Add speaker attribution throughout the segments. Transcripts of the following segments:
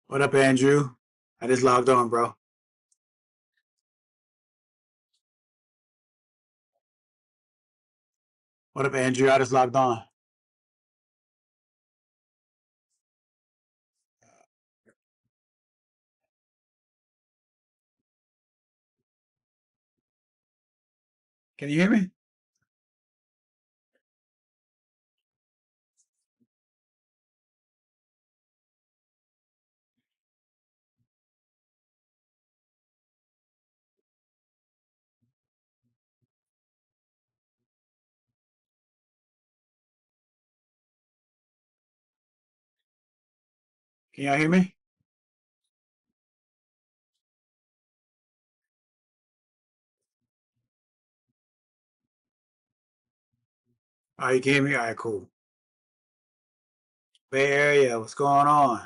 Speaker 1: What up, Andrew? I just logged on, bro. What up, Andrew? I just logged on. Can you hear me? Can y'all hear me? Oh, you can hear me? All right, cool. Bay Area, what's going on?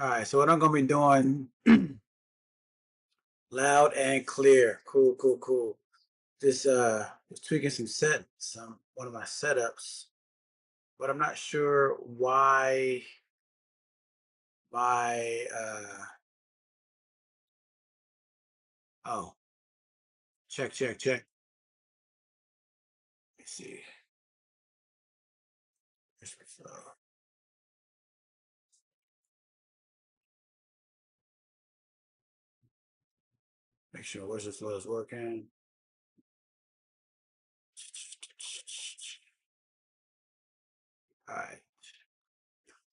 Speaker 1: All right, so what I'm gonna be doing, loud and clear. Cool, cool, cool. This was tweaking some one of my setups, but I'm not sure why my oh, check, check, check. Let me see. Make sure where's the flow is working. All right.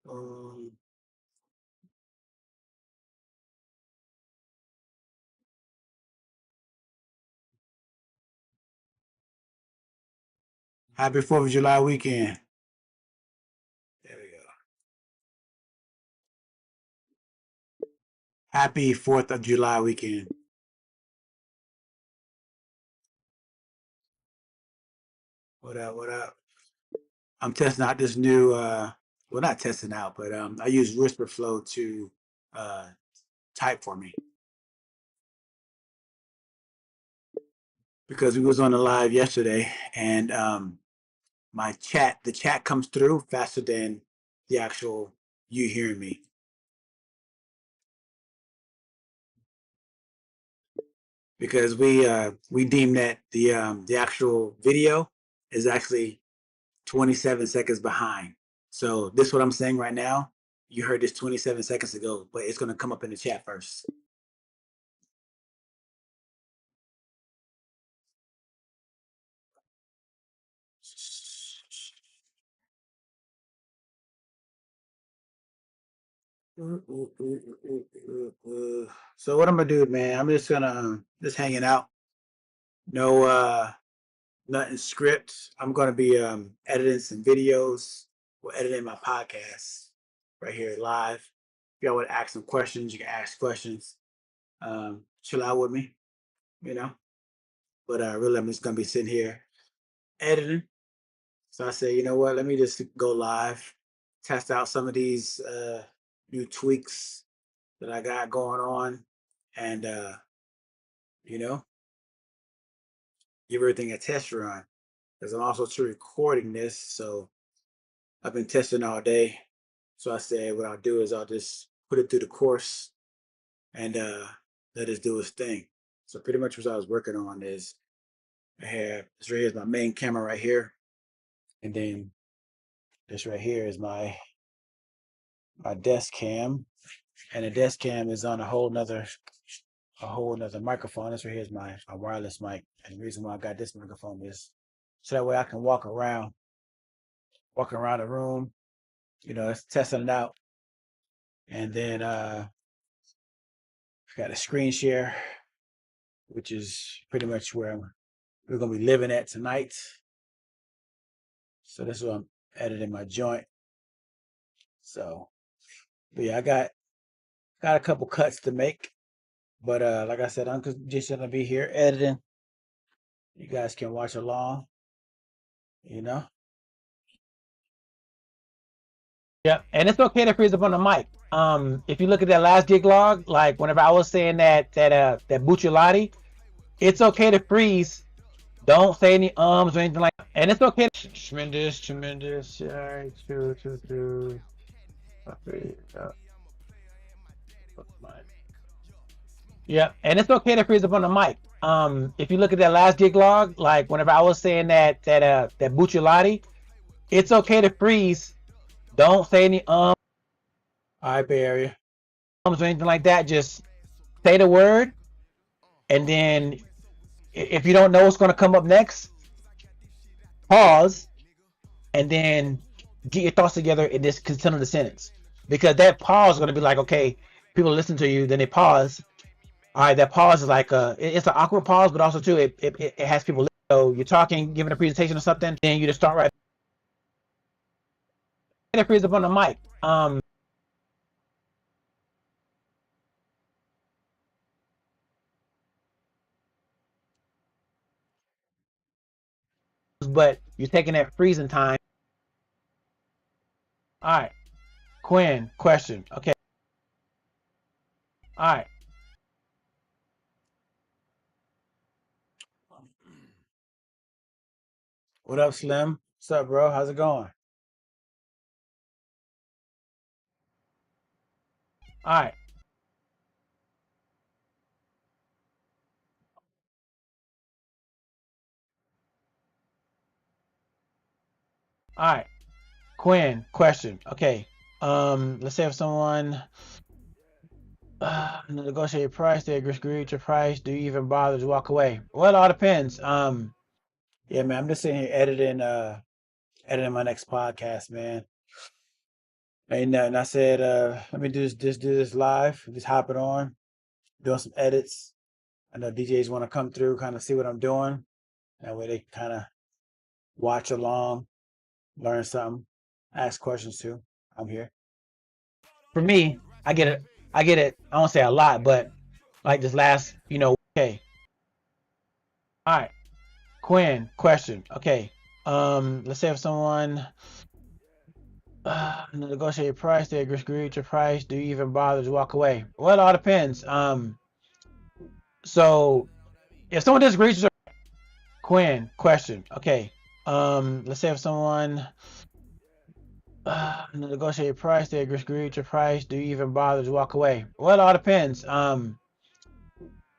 Speaker 1: Um, Happy 4th of July weekend. There we go. Happy 4th of July weekend. What up? What up? I'm testing out this new well, not testing out, but I use Whisperflow to uh type for me because we was on the live yesterday, and the chat comes through faster than the actual you hearing me. Because we deem that the actual video is actually 27 seconds behind. So this what I'm saying right now. You heard this 27 seconds ago, but it's gonna come up in the chat first. So what I'm gonna do, man? I'm just gonna just hanging out. No, nothing script. I'm gonna be editing some videos. We're editing my podcast right here live. If y'all want to ask some questions, you can ask questions. Chill out with me, you know. But really, I'm just gonna be sitting here editing. So I say, you know what? Let me just go live, test out some of these new tweaks that I got going on, and you know, give everything a test run. Because I'm also still recording this, so I've been testing all day. So I said, what I'll do is I'll just put it through the course and let it do its thing. So pretty much what I was working on is I have this right here is my main camera right here, and then this right here is my desk cam, and the desk cam is on a whole nother microphone. This right here is my wireless mic, and the reason why I got this microphone is so that way I can walk around the room, it's testing it out, and then got a screen share, which is pretty much where we're gonna be living at tonight. So this is what I'm editing my joint. So, but yeah, I got a couple cuts to make. But like I said, I'm just gonna be here editing. You guys can watch along, you know. Yeah, and it's okay to freeze up on the mic. If you look at that last gig log, like whenever I was saying that Bucciolati, it's okay to freeze. Don't say any ums or anything like that. And it's okay. Tremendous. Yeah, true. Yeah, and it's okay to freeze up on the mic. If you look at that last gig log, like whenever I was saying that Bucciolati, it's okay to freeze. Don't say any ums. All right, Bay Area. Ums or anything like that. Just say the word, and then if you don't know what's going to come up next, pause, and then get your thoughts together and just continue the sentence. Because that pause is going to be like, okay, people listen to you, then they pause. All right, that pause is like it's an awkward pause, but also too it has people listen. So you're talking, giving a presentation or something, then you just start right. And it frees up on the mic. But you're taking that freezing time. All right, Quinn, question. Okay. All right. What up, Slim? What's up, bro? How's it going? All right. All right. Quinn, question. Okay. Let's say if someone negotiate price, they agree with your price. Do you even bother to walk away? Well, it all depends. Yeah, man. I'm just sitting here editing my next podcast, man. Ain't nothing. I said, let me do this live. Just hop it on, doing some edits. I know DJs want to come through, kind of see what I'm doing. That way they can kind of watch along, learn something, ask questions too. I'm here. For me, I get it. I get it. I don't say a lot, but like this last, okay. All right. Quinn, question. Okay. Let's say if someone negotiate price, they agree with your price. Do you even bother to walk away? Well, it all depends. So if someone disagrees with your Quinn, question. Okay. Let's say if someone negotiate price, they agree with your price. Do you even bother to walk away? Well, it all depends.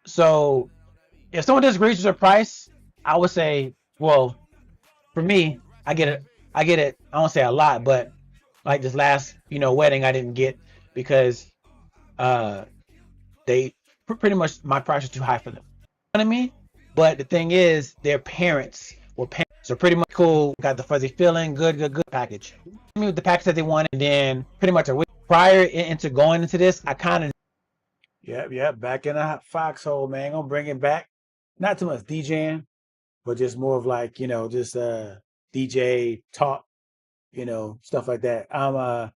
Speaker 1: So if someone disagrees with your price, I would say, well, for me, I get it. I get it. I don't say a lot, but like this last, wedding, I didn't get because they pretty much my price was too high for them. You know what I mean? But the thing is, their parents were parents, so pretty much cool. Got the fuzzy feeling, good package. I mean, the package that they wanted, and then pretty much a week prior into going into this, I kind of yep, back in a foxhole, man. Gonna bring it back. Not too much DJing, but just more of like, just DJ talk, stuff like that. I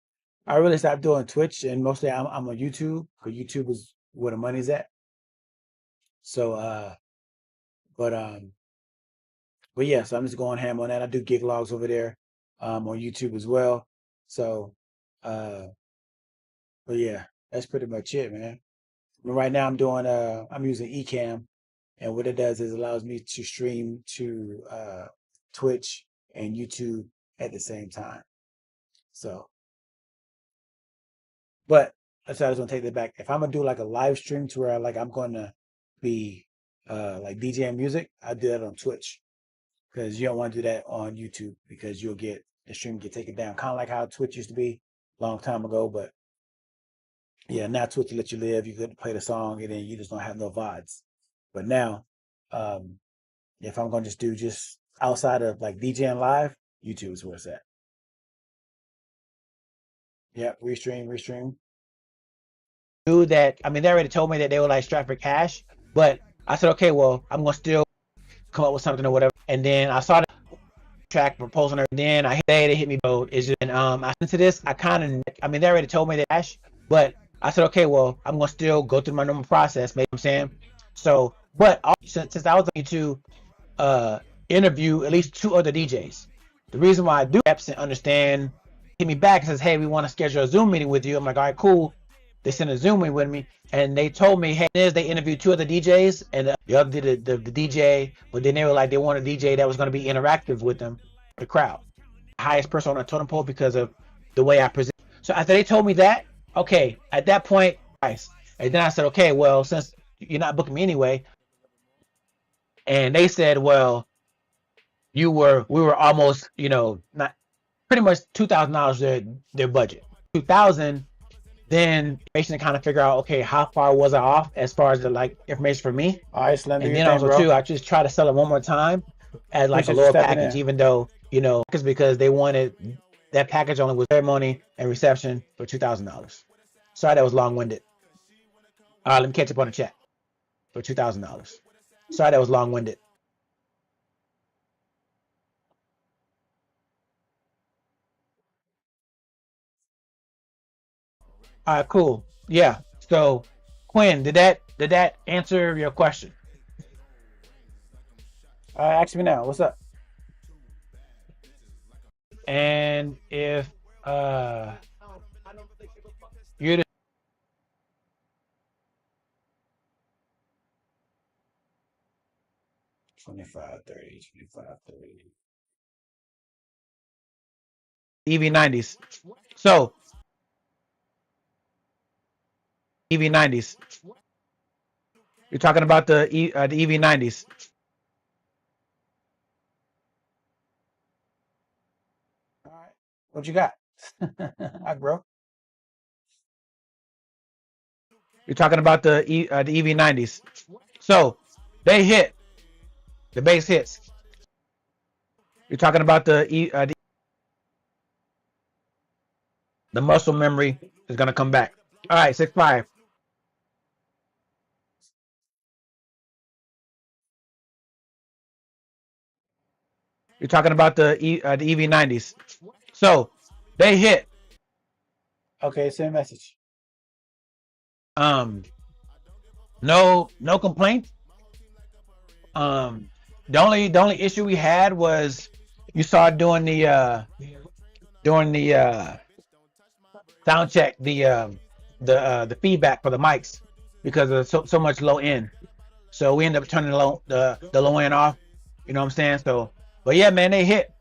Speaker 1: really stopped doing Twitch and mostly I'm on YouTube because YouTube is where the money's at. So but yeah, so I'm just going ham on that. I do gig logs over there on YouTube as well. So but yeah, that's pretty much it, man. Right now I'm using Ecamm, and what it does is allows me to stream to Twitch and YouTube at the same time. So, but I said I was gonna take that back. If I'm gonna do like a live stream to where like I'm gonna be like DJing music, I do that on Twitch because you don't want to do that on YouTube because you'll get the stream get taken down, kind of like how Twitch used to be a long time ago. But yeah, now Twitch will let you live. You could play the song and then you just don't have no VODs. But now, um, if I'm gonna just do just outside of like DJing live, YouTube is where it's at. Yeah, restream. Knew that. I mean, they already told me that they would like strap for cash, but I said, okay, well, I'm gonna still come up with something or whatever. And then I saw the track proposal, and then they hit me. So is just I into this. I mean, they already told me that cash, but I said, okay, well, I'm gonna still go through my normal process. Maybe I'm saying. So, but since I was going to interview at least two other DJs, the reason why I do and understand hit me back and says, hey, we want to schedule a Zoom meeting with you. I'm like, all right, cool. They sent a Zoom meeting with me, and they told me, hey, they interviewed 2 other DJs, and the other did the DJ, but then they were like, they wanted a DJ that was going to be interactive with them, the crowd. Highest person on the totem pole because of the way I present. So after they told me that, okay, at that point, nice. And then I said, okay, well, since you're not booking me anyway, and they said, well, we were almost, not pretty much $2,000 their budget. 2,000. Then to kind of figure out, okay, how far was I off as far as the information for me.
Speaker 2: All right, Slim.
Speaker 1: And then also too, I just try to sell it one more time as like a lower package, even though it's because they wanted that package only was ceremony and reception for $2,000. Sorry, that was long-winded. All right, let me catch up on the chat for $2,000. Sorry, that was long-winded. All right, cool. Yeah. So, Quinn, did that answer your question?
Speaker 2: Ask me now. What's up?
Speaker 1: And if you're the
Speaker 2: 25, 30, 25, 30.
Speaker 1: EV90s. So EV90s. You're talking about the EV90s.
Speaker 2: All right. What you got? All right, bro.
Speaker 1: You're talking about the EV90s. So they hit. The bass hits. You're talking about the muscle memory is gonna come back. All right, 6'5". You're talking about the EV90s. So they hit.
Speaker 2: Okay, send a message.
Speaker 1: No complaint. The only issue we had was you saw during the sound check the feedback for the mics because of so much low end. So we ended up turning the low end off. You know what I'm saying? So, but yeah, man, they hit.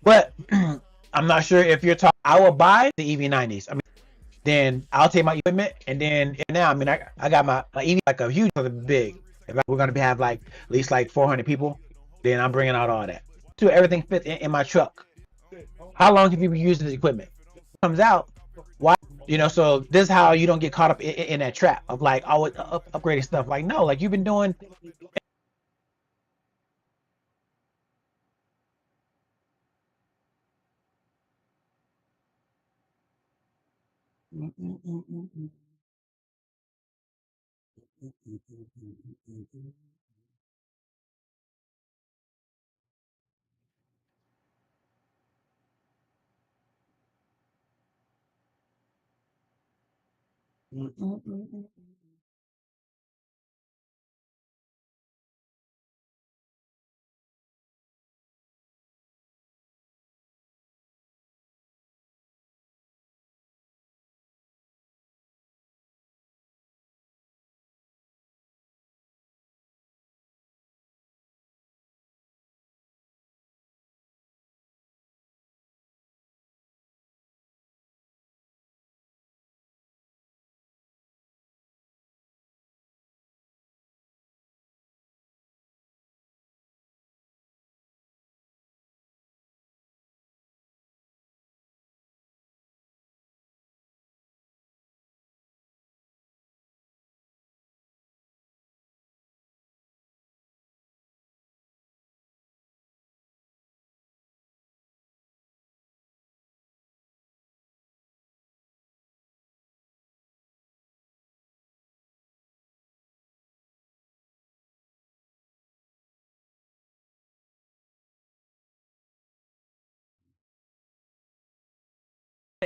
Speaker 1: But I'm not sure if you're talking. I will buy the EV90s. I mean, then I'll take my equipment, and then now I mean I got my EV like a huge big. If we're gonna have like at least like 400 people, then I'm bringing out all that. So everything fits in my truck. How long have you been using this equipment? Comes out, why? So this is how you don't get caught up in that trap of like always upgrading stuff. Like no, like you've been doing.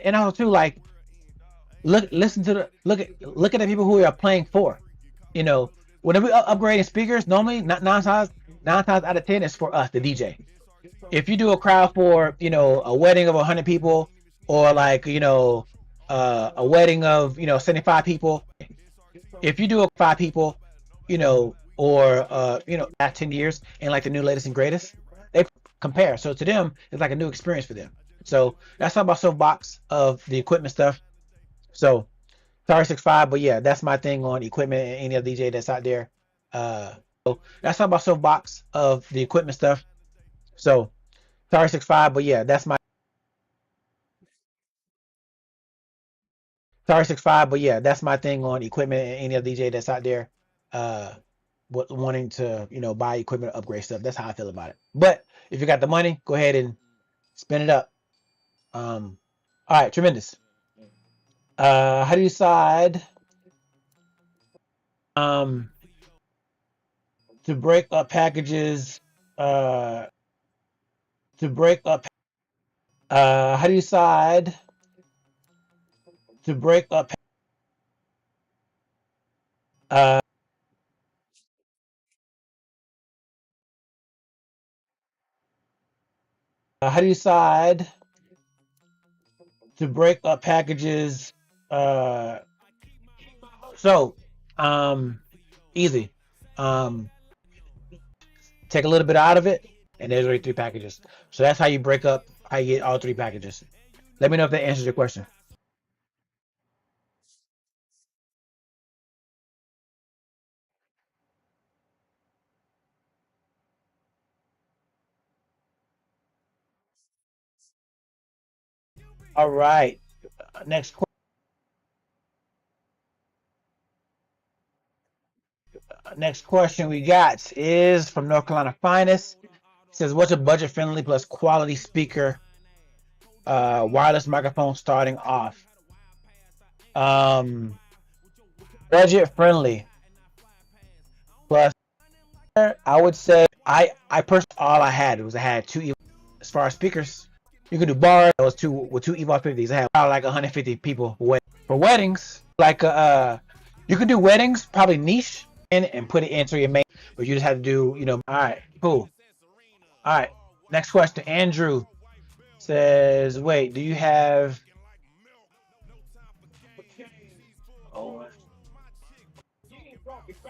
Speaker 1: And also too, like look at the people who we are playing for. Whenever we upgrading speakers, normally nine times out of 10 is for us, the DJ.
Speaker 2: if you do a crowd for, a wedding of 100 people, or like, a wedding of, 75 people, if you do a 5 people, or last 10 years and like the new latest and greatest, they compare. So to them, it's like a new experience for them. So that's all about soapbox of the equipment stuff. So sorry 65, but yeah, that's my thing on equipment and any other DJ that's out there. So that's all about soapbox of the equipment stuff. So sorry 65, but yeah, that's my sorry 65, but yeah, that's my thing on equipment and any other DJ that's out there. Uh, wanting to buy equipment, upgrade stuff. That's how I feel about it. But if you got the money, go ahead and spend it up. All right, tremendous. How do you decide um to break up packages? Uh, to break up. How do you decide to break up? Uh, how do you decide to break up packages? Uh, so, easy. Um, take a little bit out of it, and there's already 3 packages. So that's how you break up. How you get all 3 packages. Let me know if that answers your question. All right. Next question we got is from North Carolina Finest. It says, "What's a budget friendly plus quality speaker, wireless microphone starting off?" Um, budget friendly plus, I would say I personally, all I had was I had two. As far as speakers, you can do bars. It was two with 2 Evolve 50s. I had about like 150 people for weddings. Like you can do weddings, probably niche and put it into your main, but you just have to do, all right, cool. All right, next question. Andrew says, "Wait, do you have?" Oh,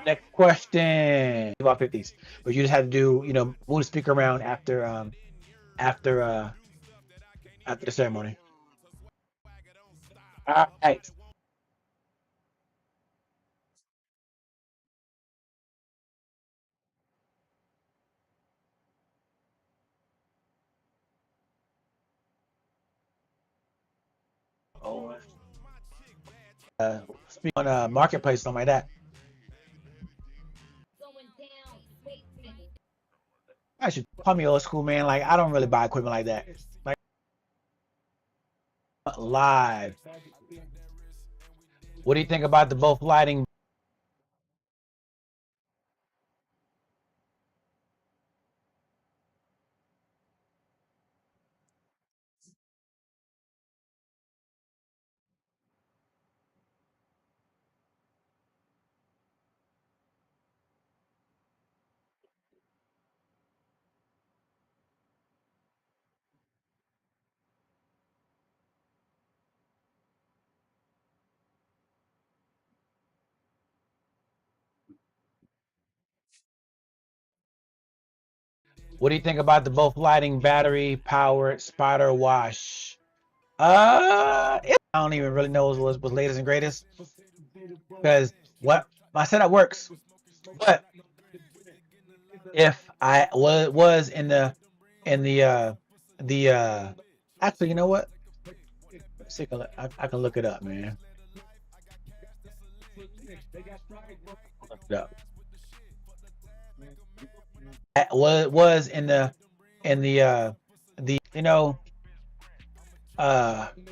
Speaker 2: next question. About 50s, but you just have to do, move the speaker around after after the ceremony. All right. Oh, speak on a marketplace, something like that. I should call me old school, man. Like I don't really buy equipment like that. Like live. What do you think about the both lighting? What do you think about the both lighting, battery powered spider wash? I don't even really know what's latest and greatest because what my setup works. But if I was in the actually, you know what? I can look it up, man. Look it up. I was in the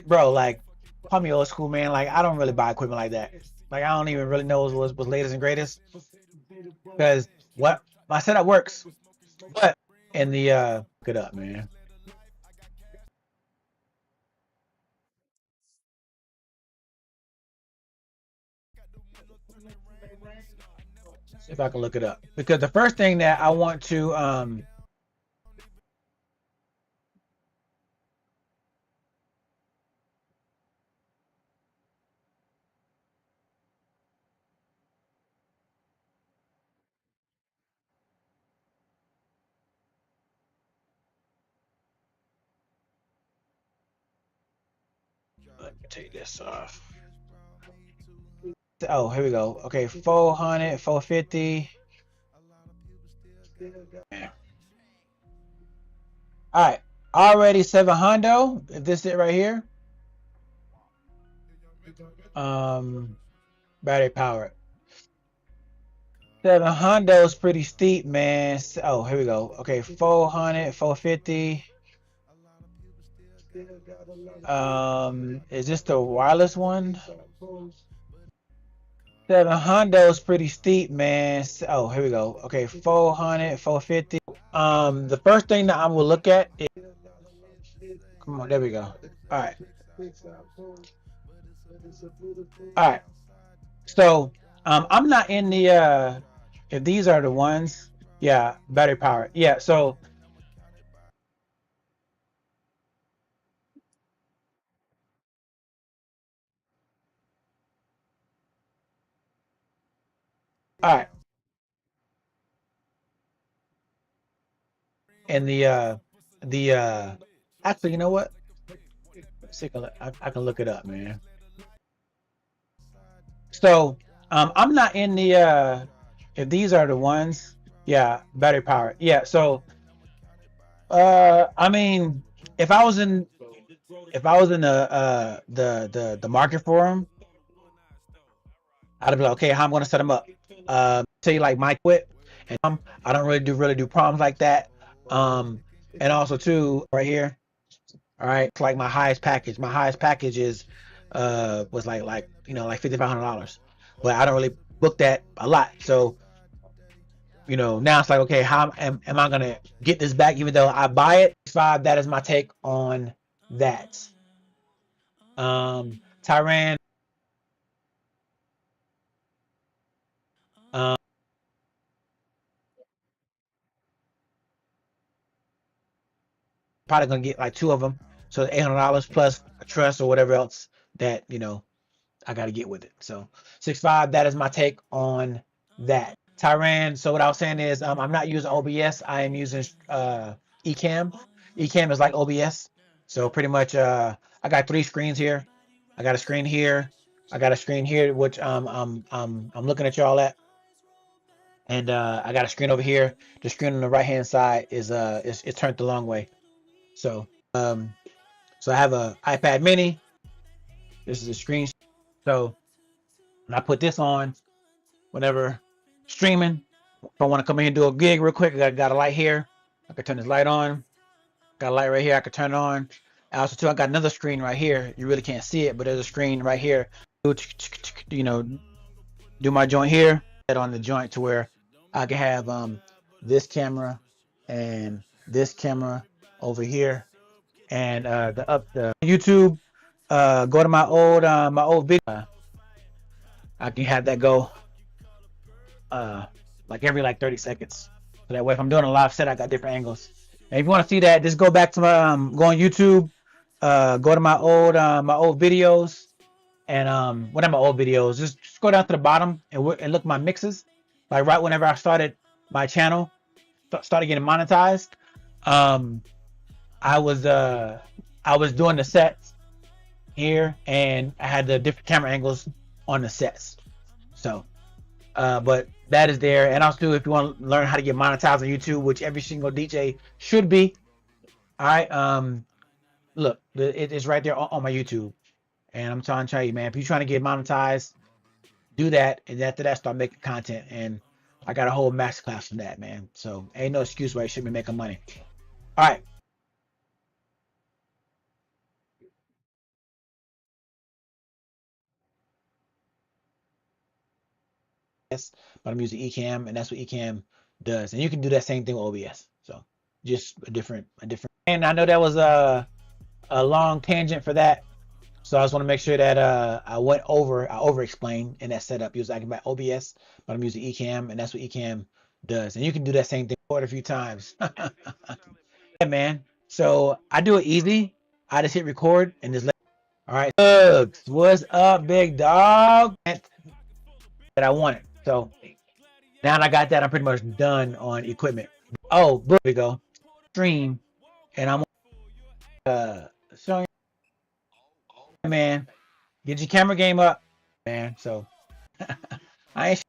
Speaker 2: bro, like call me old school, man. Like I don't really buy equipment like that. Like I don't even really know what's latest and greatest because what my setup works. But in the look it up, man. See if I can look it up because the first thing that I want to Take this off. Oh, here we go. Okay, 400, 450. Yeah. All right, already 700. If this is it right here. Battery power. 700 is pretty steep, man. Oh, here we go. Okay, 400, 450. Is this the wireless one? 700 is pretty steep, man. Oh, here we go. Okay, 400, 450. The first thing that I'm gonna look at is, come on, there we go. All right. All right. So, I'm not in the if these are the ones, yeah, battery power. Yeah, so all right. And the actually, you know what? I can look it up, man. So, I'm not in the if these are the ones, yeah, battery power. Yeah, so I mean, if I was in the market for them, I'd be like, okay, how I'm gonna set them up. Tell you like my quit, and I don't really do problems like that. And also too, right here, all right, it's like my highest package. My highest package is was like you know like $5,500, but I don't really book that a lot. So you know now it's like okay, how am I gonna get this back even though I buy it? That is my take on that. Tyran. Um, Probably gonna get like two of them, so $800 plus a trust or whatever else that you know I got to get with it. So 6.5. That is my take on that. Tyran. So what I was saying is I'm not using OBS. I am using Ecamm. Ecamm is like OBS. So pretty much I got three screens here. I got a screen here. I got a screen here, which I'm looking at y'all at. And I got a screen over here. The screen on the right hand side is it's turned the long way. So so I have a iPad mini. This is a screen. So when I put this on, whenever streaming, if I want to come in and do a gig real quick, I got a light here. I can turn this light on. Got a light right here. I can turn it on. Also, too, I got another screen right here. You really can't see it, but there's a screen right here. You know, do my joint here. Head on the joint to where I can have this camera and this camera over here, and the YouTube. Go to my old video. I can have that go like every like 30 seconds. So that way if I'm doing a live set, I got different angles. And if you want to see that, just go back to my go on YouTube, go to my old videos, and what are my old videos? Just go down to the bottom and look at my mixes. Like right whenever I started my channel, started getting monetized, I was doing the sets here, and I had the different camera angles on the sets. So, but that is there. And also, if you want to learn how to get monetized on YouTube, which every single DJ should be, all right. Look, it is right there on my YouTube, and I'm trying to tell you, man, if you're trying to get monetized, do that, and after that, start making content. And I got a whole masterclass from that, man. So ain't no excuse why you shouldn't be making money. All right. Yes, but I'm using Ecamm, and that's what Ecamm does. And you can do that same thing with OBS. So just a different. And I know that was a long tangent for that. So I just want to make sure that I over explained in that setup. Using I can buy OBS, but I'm using Ecamm, and that's what Ecamm does. And you can do that same thing quite a few times. Yeah, man. So I do it easy. I just hit record and just let. All right, Bugs, what's up, big dog? That I wanted. So now that I got that, I'm pretty much done on equipment. Oh, here we go. Stream, and I'm showing. man. Get your camera game up, man. So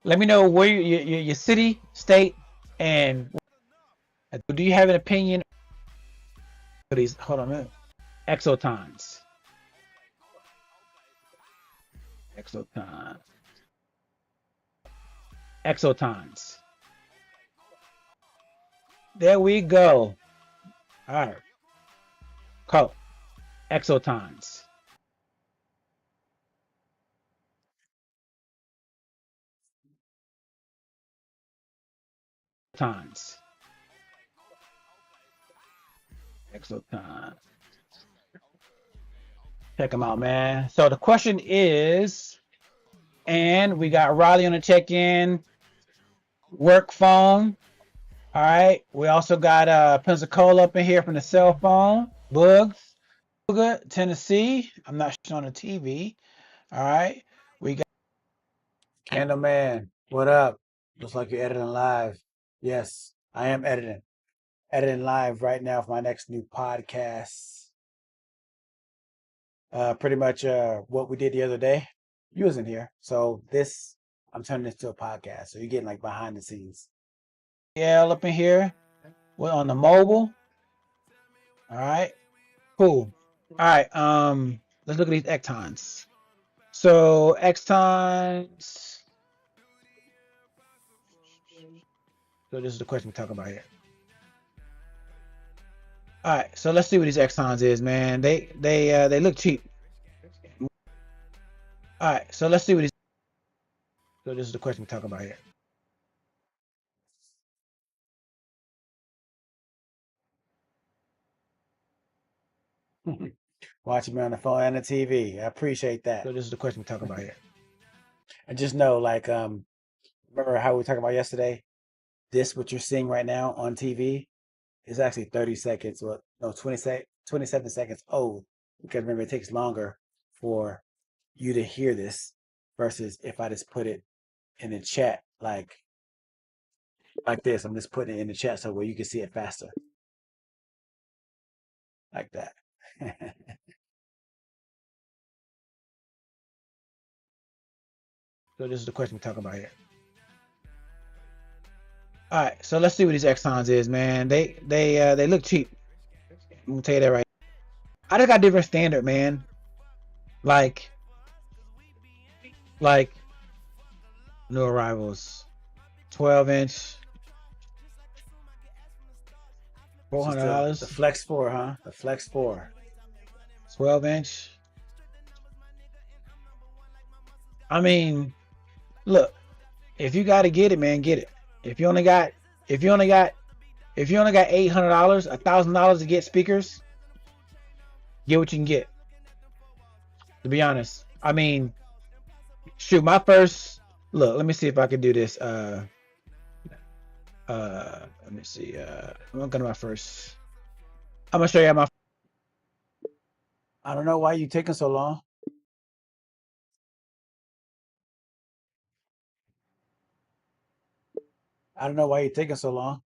Speaker 2: let me know where your city, state, and do you have an opinion for these? Hold on a minute. Exotons. Exotons. Exotons. There we go. All right. Cool. Exotons. Exotons. Exotons. Check them out, man. So the question is, and we got Riley on the check-in, work phone. All right. We also got Pensacola up in here from the cell phone. Bugs. Tennessee. I'm not showing the TV. All right. We got Candleman. What up? Looks like you're editing live. Yes, I am editing. Editing live right now for my next new podcast. Pretty much what we did the other day. You wasn't here. So this, I'm turning this to a podcast. So you're getting like behind the scenes. Yeah, up in here. We're on the mobile. All right. Cool. All right. Let's look at these ectons. So ectons. So this is the question we're talking about here. All right. So let's see what these ectons is, man. They look cheap. All right. So let's see what these. So this is the question we're talking about here. Watching me on the phone and the TV. I appreciate that. So this is the question we're talking about here. And just know, like, remember how we were talking about yesterday? This, what you're seeing right now on TV, is actually 30 seconds, well, no, 27 seconds old. Because remember, it takes longer for you to hear this versus if I just put it in the chat like this. I'm just putting it in the chat so where you can see it faster. Like that. So this is the question we're talking about here. All right, so let's see what these ectons is, man. They look cheap. I'm gonna tell you that right. I just got different standard, man. Like new arrivals, 12-inch, $400. The Flex 4, huh? The Flex 4, 12-inch. I mean, look, if you got to get it, man, get it. If you only got $800, $1,000 to get speakers, get what you can get. To be honest, I mean, shoot, my first look. Let me see if I can do this. Let me see. I'm gonna go to my first. I'm gonna show you my. I don't know why you taking so long. I don't know why you're taking so long.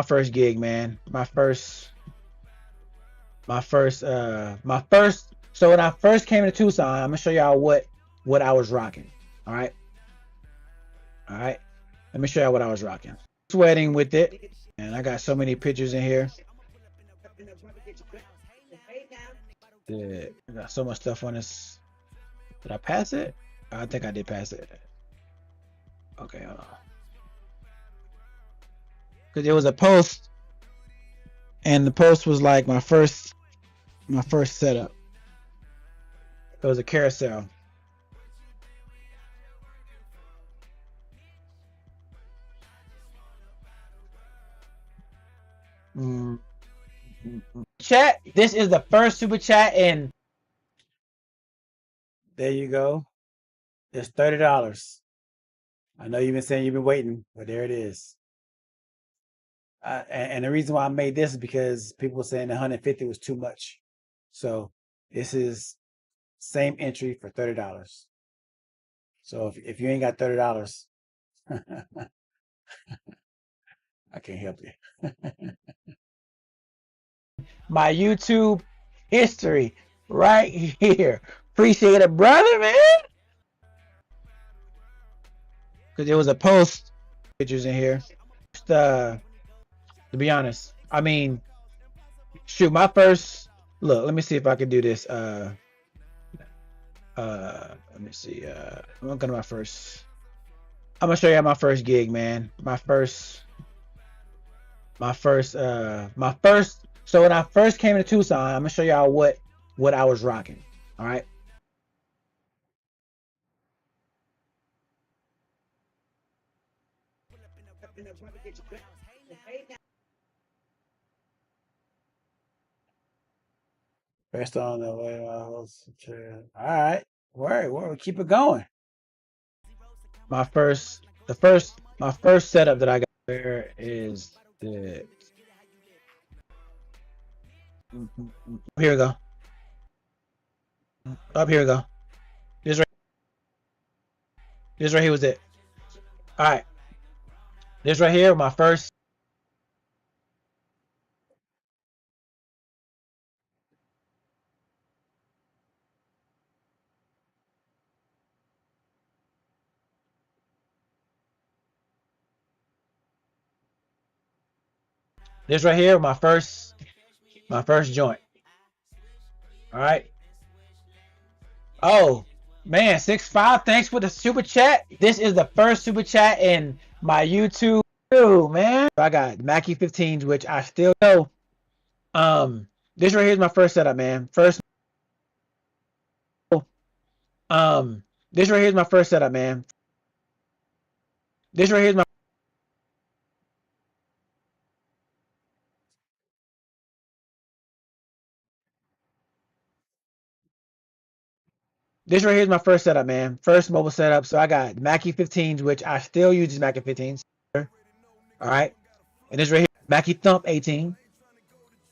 Speaker 2: My first gig, man. My first. So when I first came to Tucson, I'm gonna show y'all what I was rocking. All right. Let me show y'all what I was rocking. Sweating with it, and I got so many pictures in here. I got so much stuff on this. Did I pass it? I think I did pass it. Okay, hold on. Because it was a post, and the post was like my first setup. It was a carousel. Chat. This is the first super chat, and there you go. It's $30. I know you've been saying you've been waiting, but there it is. And the reason why I made this is because people were saying 150 was too much. So this is same entry for $30. So if you ain't got $30,
Speaker 1: I can't help you.
Speaker 2: My YouTube history right here. Appreciate it, brother, man. Because there was a post pictures in here. Just, to be honest, I mean, shoot, my first look. Let me see if I can do this. Let me see. I'm gonna go to my first. I'm gonna show you my first gig, man. My first. So when I first came to Tucson, I'm gonna show y'all what I was rocking. All right. Rest on the way. All right. Word. Keep it going. My first setup that I got. Where is the? Here we go. Up here we go. This right here was it. All right. This right here, my first. This right here, my first joint. All right. Oh man, 6'5". Thanks for the super chat. This is the first super chat in my YouTube. Man, I got Mackie 15s, which I still know. This right here is my first setup, man. This right here is my first setup, man. This right here is my. This right here is my first setup, man. First mobile setup. So I got Mackie 15s, which I still use these Mackie 15s. All right. And this right here, Mackie Thump 18.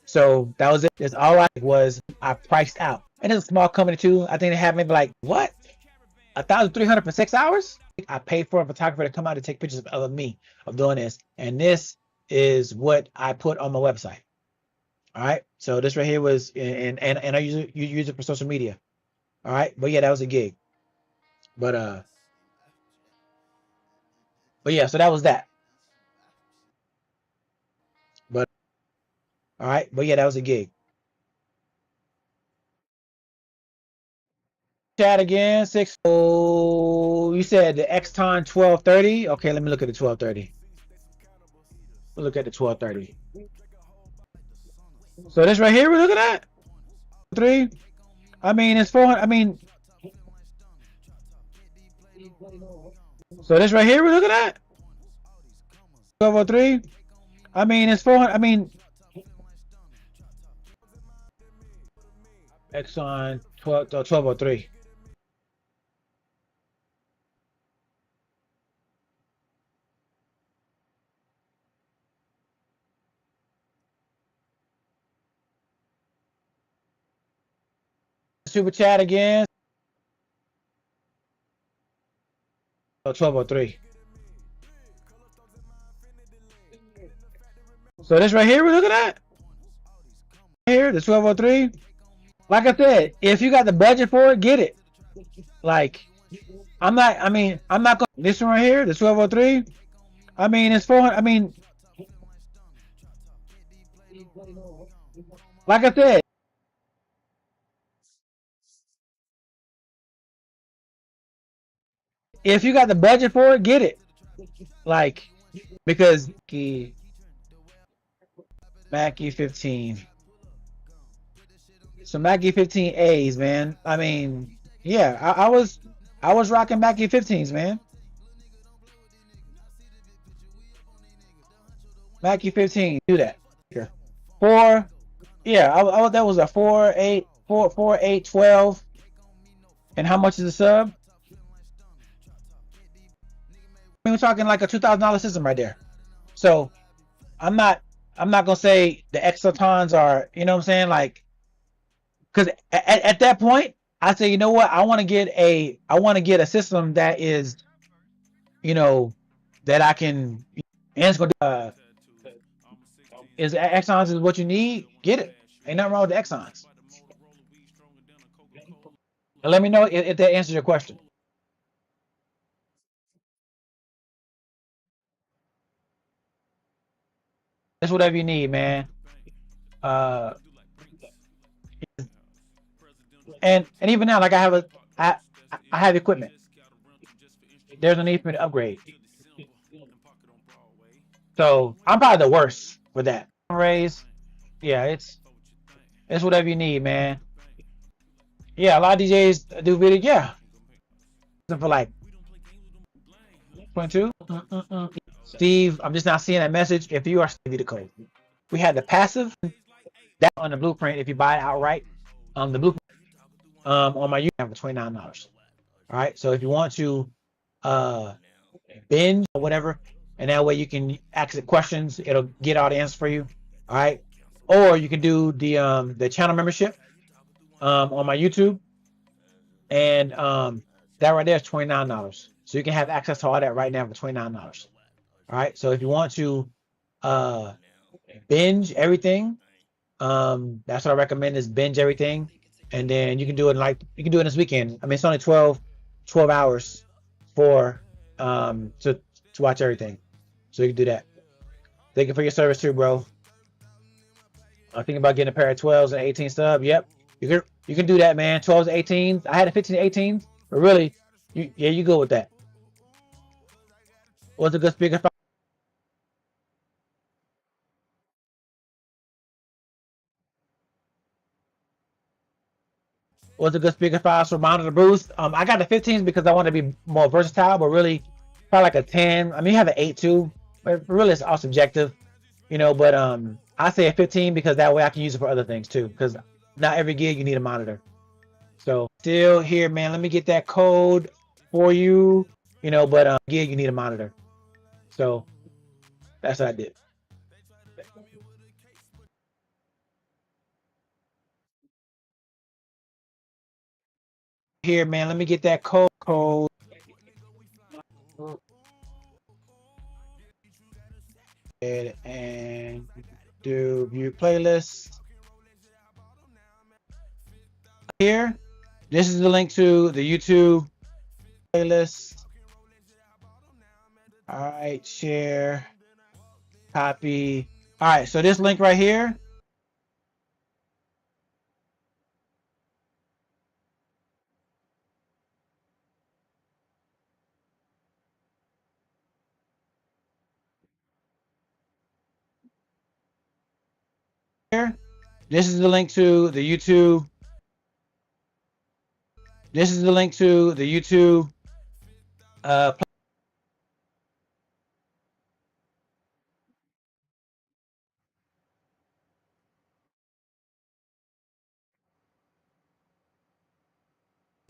Speaker 2: So that was it. That's all I was. I priced out. And it's a small company too. I think they have maybe like, what? 1,300 for 6 hours? I paid for a photographer to come out to take pictures of me of doing this. And this is what I put on my website. All right. So this right here was, and I use it for social media. All right. But yeah, that was a gig. But yeah, so that was that. But all right. But yeah, that was a gig. Chat again. 6. Oh, you said the Xton 1230. Okay, let me look at the 1230. We'll look at the 1230. So this right here we're looking at 3. I mean, it's 400. I mean, so this right here we're looking at 1203. I mean, it's 400. I mean, Exxon 1203. Super chat again. 1203. So this right here we're looking at here, the 1203. Like I said, if you got the budget for it, get it. Like, I'm not going. This one right here, the 1203. I mean, it's 400. I mean, like I said, if you got the budget for it, get it. Like, because Mackie 15. So Mackie 15As, man. I mean, yeah, I was rocking Mackie 15s, man. Mackie 15, do that. Here. 4, yeah, that was a 4, 8, 4, 4, 8, 12. And how much is the sub? I mean, we're talking like a $2,000 system right there. So I'm not gonna say the exotons are, you know what I'm saying, like, because at that point I say, you know what, I want to get a system that is, you know, that I can, and it's gonna is Exxons is what you need, get it. Ain't nothing wrong with the Exxons. And let me know if that answers your question. That's whatever you need, man. Uh, and even now, like I I have equipment. There's a need for me to upgrade. So I'm probably the worst with that. Raise, yeah, it's whatever you need, man. Yeah, a lot of DJs do video. Yeah, for like 22. Steve, I'm just not seeing that message. If you are Stevie the code, we had the passive that on the blueprint. If you buy it outright, the blueprint on my YouTube for $29. All right, so if you want to binge or whatever, and that way you can ask the questions, it'll get all the answers for you. All right, or you can do the channel membership on my YouTube, and that right there is $29. So you can have access to all that right now for $29. All right, so if you want to binge everything, that's what I recommend is binge everything, and then you can do it you can do it this weekend. I mean, it's only 12 hours for to watch everything, so you can do that. Thank you for your service too, bro. I'm thinking about getting a pair of 12s and 18 stub. Yep, you can do that, man. 12s and 18s. I had a 15 and 18s, but really, you go with that. What's a good speaker? What's a good speaker files for monitor boost? I got the 15s because I want to be more versatile, but really, probably like a 10. I mean, you have an 8 too, but really it's all subjective, you know. But I say a 15 because that way I can use it for other things too. Because not every gig you need a monitor. So still here, man. Let me get that code for you, you know. But gig you need a monitor. So that's what I did. Here, man. Let me get that code. And do view playlist. Here, this is the link to the YouTube playlist. All right, share, copy. All right, so this link right here. Here, this is the link to the YouTube. This is the link to the YouTube.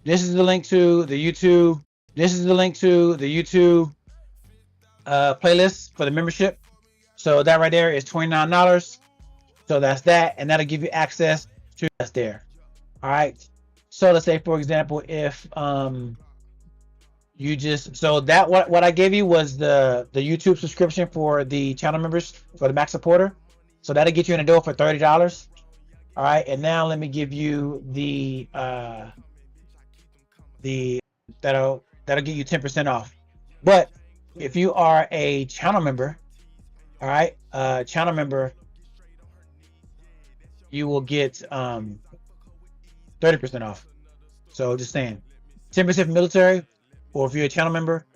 Speaker 2: This is the link to the YouTube. This is the link to the YouTube playlist for the membership. So that right there is $29. So that's that, and that'll give you access to that's there. All right. So let's say, for example, if you just so that what I gave you was the YouTube subscription for the channel members for the Mac supporter. So that'll get you in the door for $30. All right, and now let me give you the that'll get you 10% off. But if you are a channel member, all right, channel member, you will get 30% off. So just saying, 10% for military, or if you're a channel member.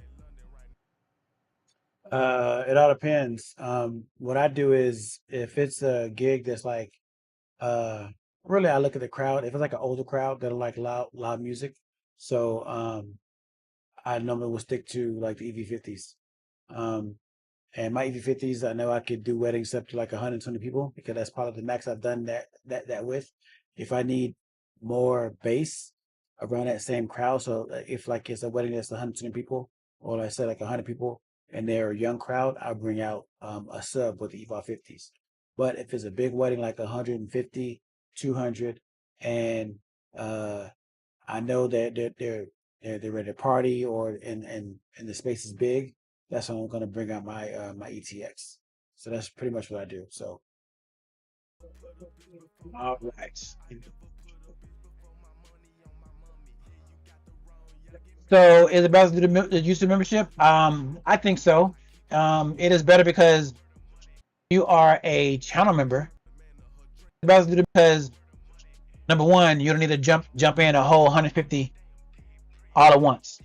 Speaker 2: It all depends. What I do is if it's a gig that's like, really I look at the crowd. If it's like an older crowd that are like loud music, so I normally will stick to like the EV50s. Um, and my EV50s, I know I could do weddings up to like 120 people because that's probably the max I've done that with. If I need more bass around that same crowd, so if like it's a wedding that's 120 people, or like I said like 100 people, and they're a young crowd, I'll bring out a sub with the EVA 50s. But if it's a big wedding like 150, 200, and I know that they're ready to party, or and the space is big, that's when I'm going to bring out my my ETX. So that's pretty much what I do. So All right. So is it better to do the YouTube membership? I think so. It is better because you are a channel member. It's better to do because number one, you don't need to jump in a whole 150 all at once.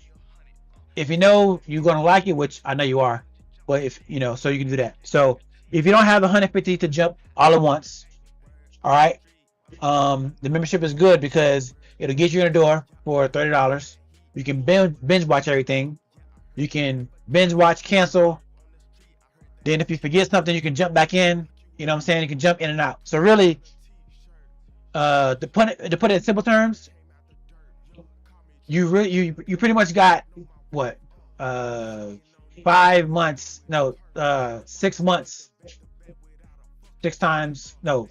Speaker 2: If you know you're gonna like it, which I know you are, but if you know, so you can do that. So if you don't have the 150 to jump all at once, all right, the membership is good because it'll get you in the door for $30. You can binge watch everything. You can binge watch, cancel. Then if you forget something, you can jump back in. You know what I'm saying? You can jump in and out. So really, to put it in simple terms, you pretty much got what 5 months, no, 6 months, 6 times, no,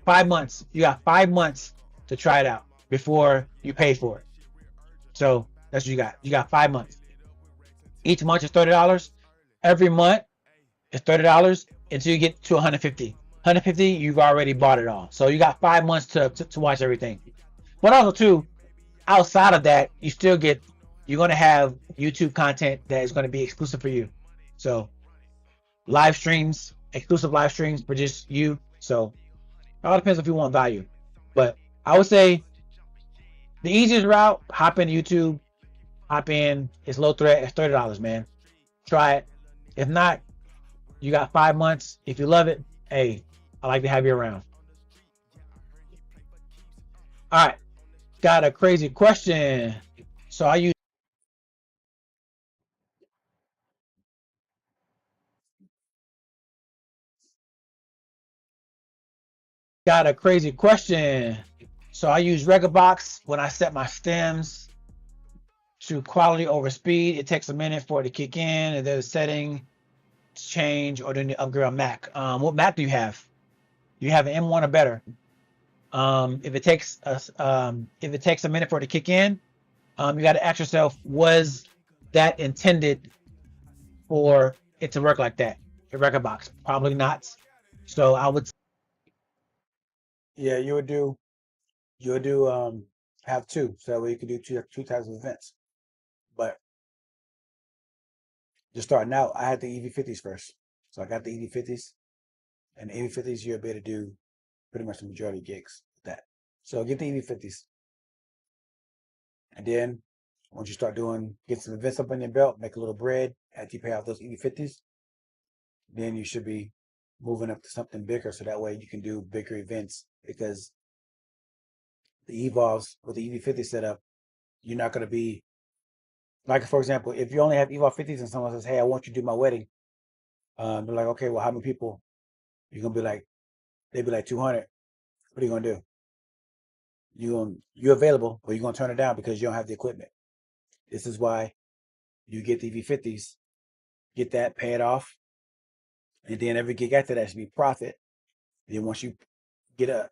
Speaker 2: 5 months. You got 5 months to try it out before you pay for it. So that's what you got. You got 5 months. Each month is $30. Every month is $30 until you get to 150. 150, you've already bought it all. So you got 5 months to watch everything. But also too, outside of that, you're going to have YouTube content that is going to be exclusive for you. So live streams, exclusive live streams for just you. So it all depends if you want value. But I would say the easiest route, hop in YouTube, hop in, it's low threat, it's $30, man. Try it. If not, you got 5 months. If you love it, hey, I like to have you around. All right, got a crazy question. So I use Rekordbox when I set my stems to quality over speed. It takes a minute for it to kick in, and there's a setting to change, or then you upgrade on Mac. What Mac do you have? You have an M1 or better. If it takes a minute for it to kick in, you got to ask yourself, was that intended for it to work like that? A Rekordbox? Probably not. So I would, yeah, you would do have two, so that way you can do two types of events. But just starting out, I had the EV50s first, so I got the EV50s, and the EV50s you'll be able to do pretty much the majority of gigs with that. So get the EV50s, and then once you start get some events up on your belt, make a little bread after you pay off those EV50s, then you should be moving up to something bigger, so that way you can do bigger events. Because the Evolves with the EV50 setup, you're not going to be like, for example, if you only have Evolve 50s and someone says, "Hey, I want you to do my wedding," they're like, "Okay, well, how many people?" You're gonna be like, they'd be like 200. What are you gonna do? You're available, but you're gonna turn it down because you don't have the equipment. This is why you get the EV50s, get that, pay it off, and then every gig after that should be profit. Then once you get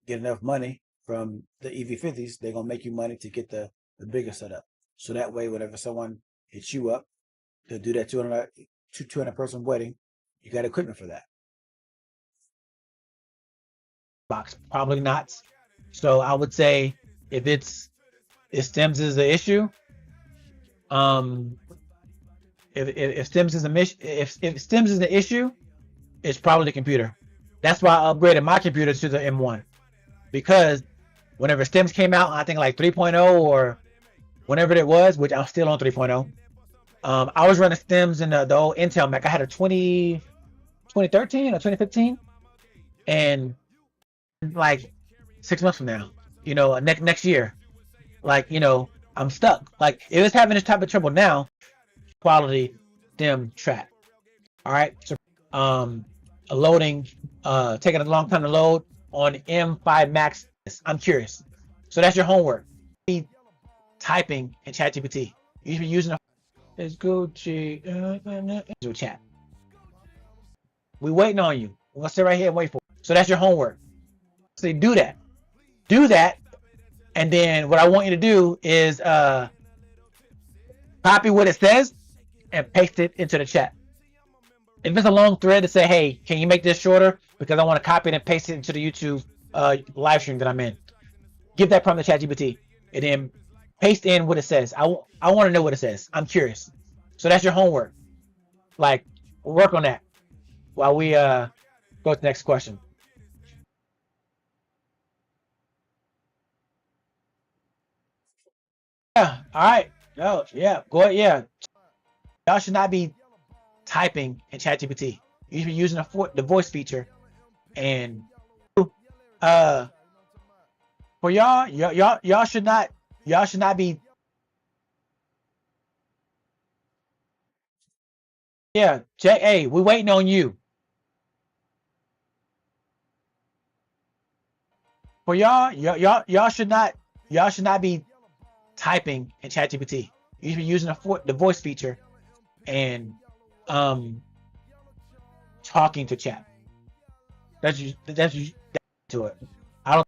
Speaker 2: enough money from the EV50s, they're gonna make you money to get the bigger setup. So that way, whenever someone hits you up to do that 200 person wedding, you got equipment for that. Box, probably not. So I would say if stems is the issue, if stems is if stems is the issue, it's probably the computer. That's why I upgraded my computer to the M1, because whenever stems came out, I think like 3.0 or whenever it was, which I'm still on 3.0, I was running stems in the old Intel Mac. I had a 2013 or 2015, and like 6 months from now, next year, I'm stuck. Like, if it's having this type of trouble now, quality stem track. All right, so loading, taking a long time to load on M5 Max. I'm curious. So that's your homework. Typing in ChatGPT. You should be using it's Gucci chat. We waiting on you. We're gonna sit right here and wait for it. So that's your homework. So do that, and then what I want you to do is copy what it says and paste it into the chat. if it's a long thread to say, hey, can you make this shorter? Because I want to copy it and paste it into the YouTube live stream that I'm in. Give that prompt to ChatGPT and then paste in what it says. I want to know what it says. I'm curious. So that's your homework. Like, work on that while we go to the next question. Yeah. All right. Oh, yeah. Go ahead. Yeah. Y'all should not be typing in ChatGPT. You should be using the voice feature. And for y'all should not be. Yeah. Check. Hey, we waiting on you. For y'all should not be typing in ChatGPT. You should be using the voice feature and talking to chat. That's to it. I don't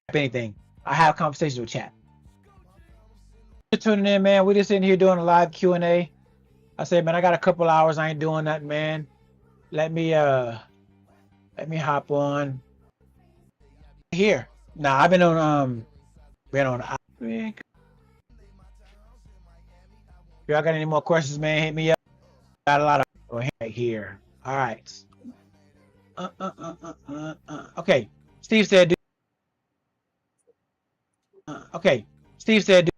Speaker 2: type anything. I have conversations with chat. Just tuning in, man. We just sitting here doing a live Q&A. I said, man, I got a couple hours. I ain't doing that, man. Let me hop on here. Nah, I've been on If y'all got any more questions, man, hit me up. Got a lot of right here. All right. Okay. Steve said. Okay. Steve said.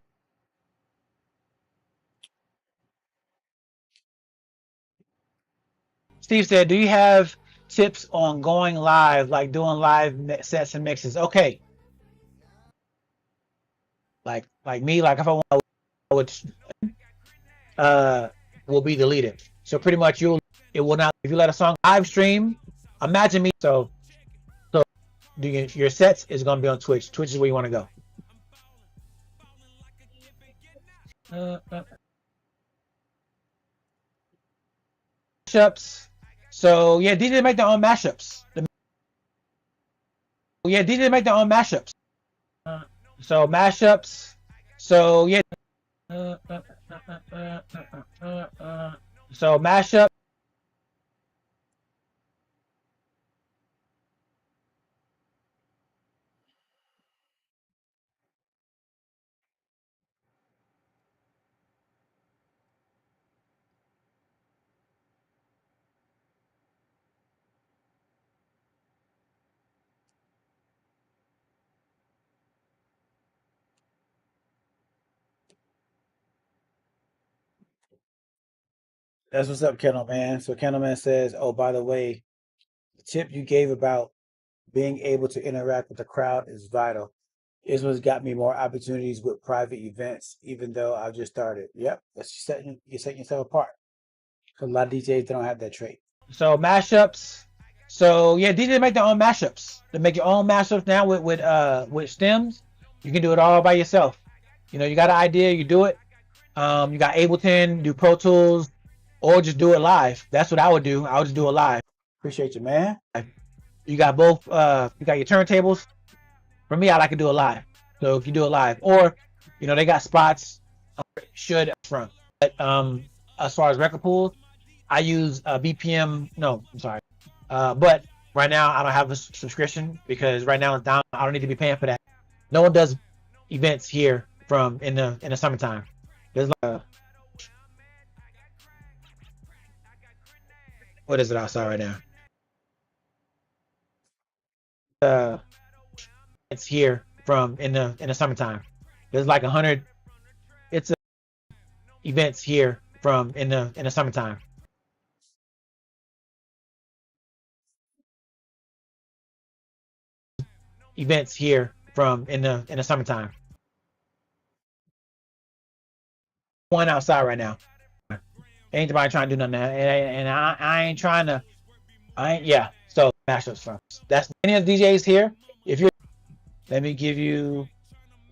Speaker 2: Steve said, "Do you have tips on going live, like doing live sets and mixes?" Okay. Like me, like if I want, would will be deleted. So pretty much it will not. If you let a song live stream, imagine me. So your sets is gonna be on Twitch. Twitch is where you want to go. Mashups. So yeah, DJ make their own mashups. DJ make their own mashups. So mashups. So yeah. So mashup. That's what's up, Kennel Man. So Kennel Man says, "Oh, by the way, the tip you gave about being able to interact with the crowd is vital. It's what's got me more opportunities with private events, even though I've just started." Yep, that's you're setting yourself apart. Because a lot of DJs they don't have that trait. So mashups. So yeah, DJs make their own mashups. They make your own mashups now with stems. You can do it all by yourself. You know, you got an idea, you do it. You got Ableton, do Pro Tools, or just do it live. That's what I would do. I would just do it live. Appreciate you, man. You got both. You got your turntables. For me, I like to do it live. So if you do it live, or they got spots should front. But as far as record pools, I use BPM. No, I'm sorry. But right now I don't have a subscription because right now it's down. I don't need to be paying for that. No one does events here from in the summertime. There's like what is it outside right now? It's here from in the summertime. There's like 100. It's events here from in the summertime. Events here from in the summertime. One outside right now. Ain't nobody trying to do nothing, and I ain't trying to. Yeah. So mashups from that's any of the DJs here. If you're, let me give you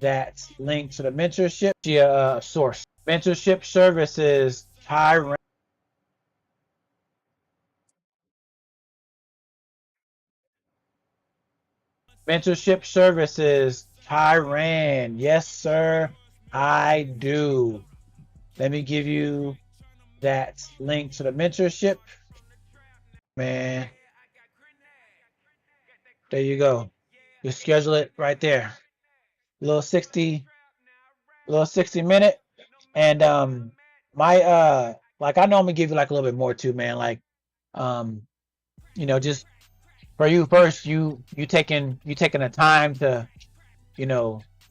Speaker 2: that link to the mentorship source. Mentorship services Tyrant. Mentorship services Tyran. Yes, sir. I do. Let me give you that link to the mentorship, man. There you go. You schedule it right there. Little 60-minute. And like I normally give you like a little bit more too, man. Like just for you first, you taking the time to,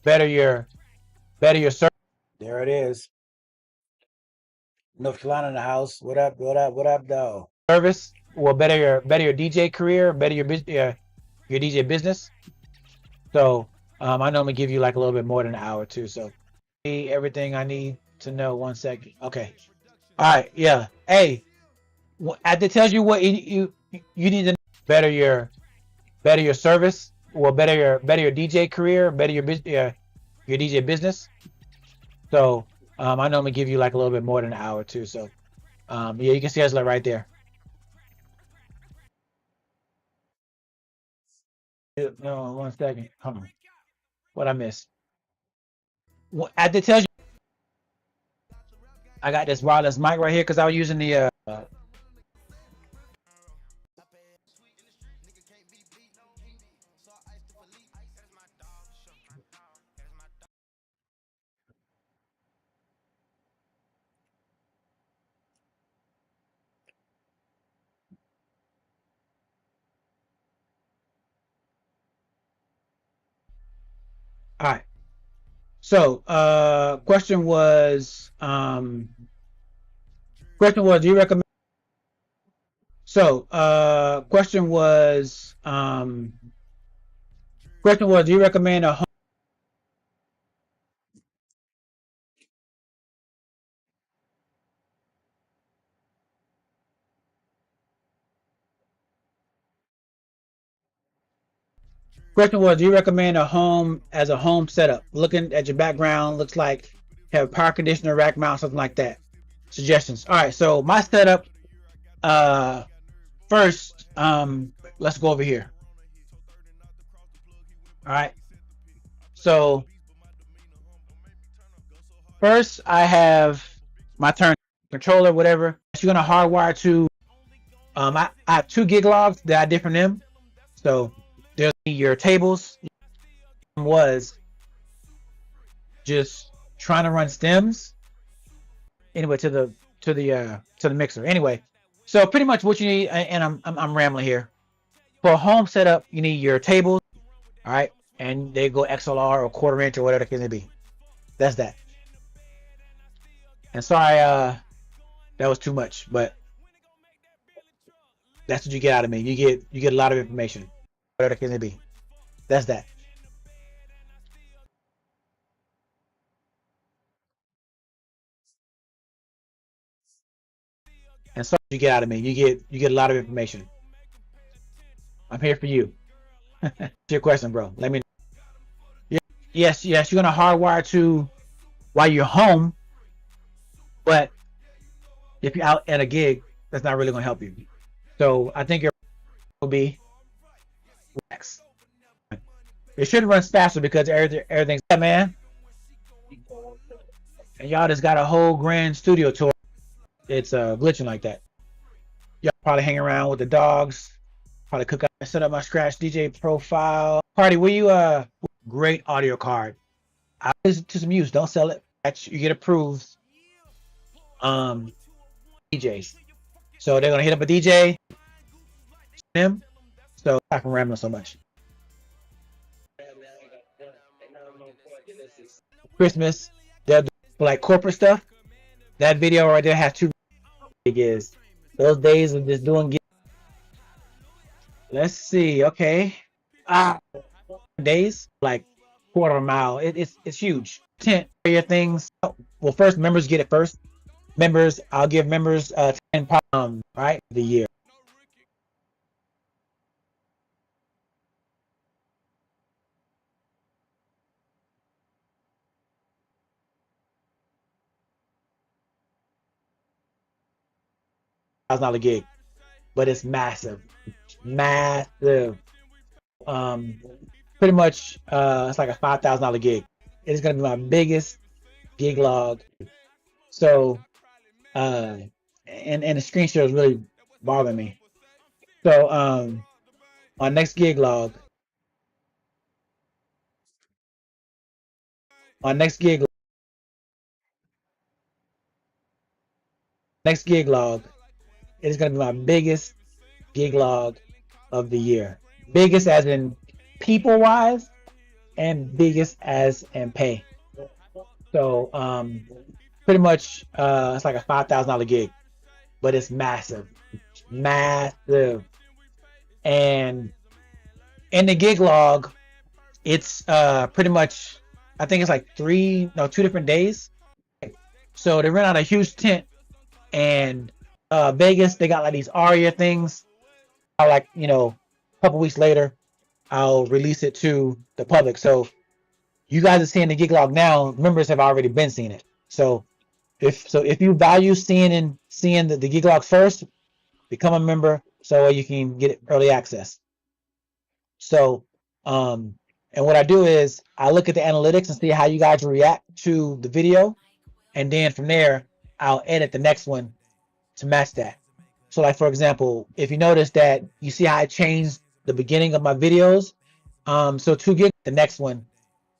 Speaker 2: better your service. There it is. North Carolina in the house. What up? What up? What up, though? Service will better your DJ career, better your DJ business. So I normally give you like a little bit more than an hour too. So everything I need to know. 1 second. Okay. All right. Yeah. Hey, it tells you what you need to better your service, will better your DJ career, better your DJ business. So I normally give you like a little bit more than an hour too. So yeah, you can schedule it right there. No, 1 second. Hold on. What I missed? It tells you. I got this wireless mic right here because I was using the all right. So question was do you recommend do you recommend a home? Question was, do you recommend a home as a home setup? Looking at your background, looks like have power conditioner, rack mount, something like that. Suggestions. All right, so my setup. First, let's go over here. All right. So first, I have my turn controller, whatever. You're gonna hardwire to. I have 2 gig logs that I did from them. So there's your tables. Was just trying to run stems anyway to the mixer. Anyway, so pretty much what you need, and I'm rambling here. For a home setup, you need your tables, all right, and they go XLR or quarter inch or whatever it can be. That's that. And sorry, that was too much, but that's what you get out of me. You get a lot of information. Whatever it can be. That's that. And so you get out of me. You get a lot of information. I'm here for you. Your question, bro. Let me know. Yes, you're gonna hardwire to while you're home, but if you're out at a gig, that's not really gonna help you. So I think your will be Rex. It should run faster because everything's man. And y'all just got a whole grand studio tour. It's glitching like that. Y'all probably hang around with the dogs. Probably cook up and set up my Scratch DJ profile. Party, will you great audio card. I listen to some use. Don't sell it. You get approved. DJs. So they're gonna hit up a DJ. Them. So I can ramble so much. Christmas, they'll do like corporate stuff. That video right there has 2 gigs. Those days of just doing gigs. Let's see. Okay. Days like quarter mile. It's huge. 10 your things. Well, first members get it first. Members, I'll give members 10 right the year. $1,000 gig, but it's massive. Pretty much it's like a $5,000 gig. It is gonna be my biggest gig log. So and the screen share is really bothering me. So on next gig log, on next gig log, it is gonna be my biggest gig log of the year. Biggest as in people wise, and biggest as in pay. So pretty much it's like a $5,000 gig, but it's massive, massive. And in the gig log, it's pretty much, I think it's like 2 different days. So they rent out a huge tent, and Vegas, they got like these Aria things. I like, a couple weeks later, I'll release it to the public. So you guys are seeing the gig log now. Members have already been seeing it. So if you value seeing the gig log first, become a member so you can get early access. So and what I do is I look at the analytics and see how you guys react to the video, and then from there I'll edit the next one to match that. So like for example, if you notice that you see how I changed the beginning of my videos, so 2 gig, the next one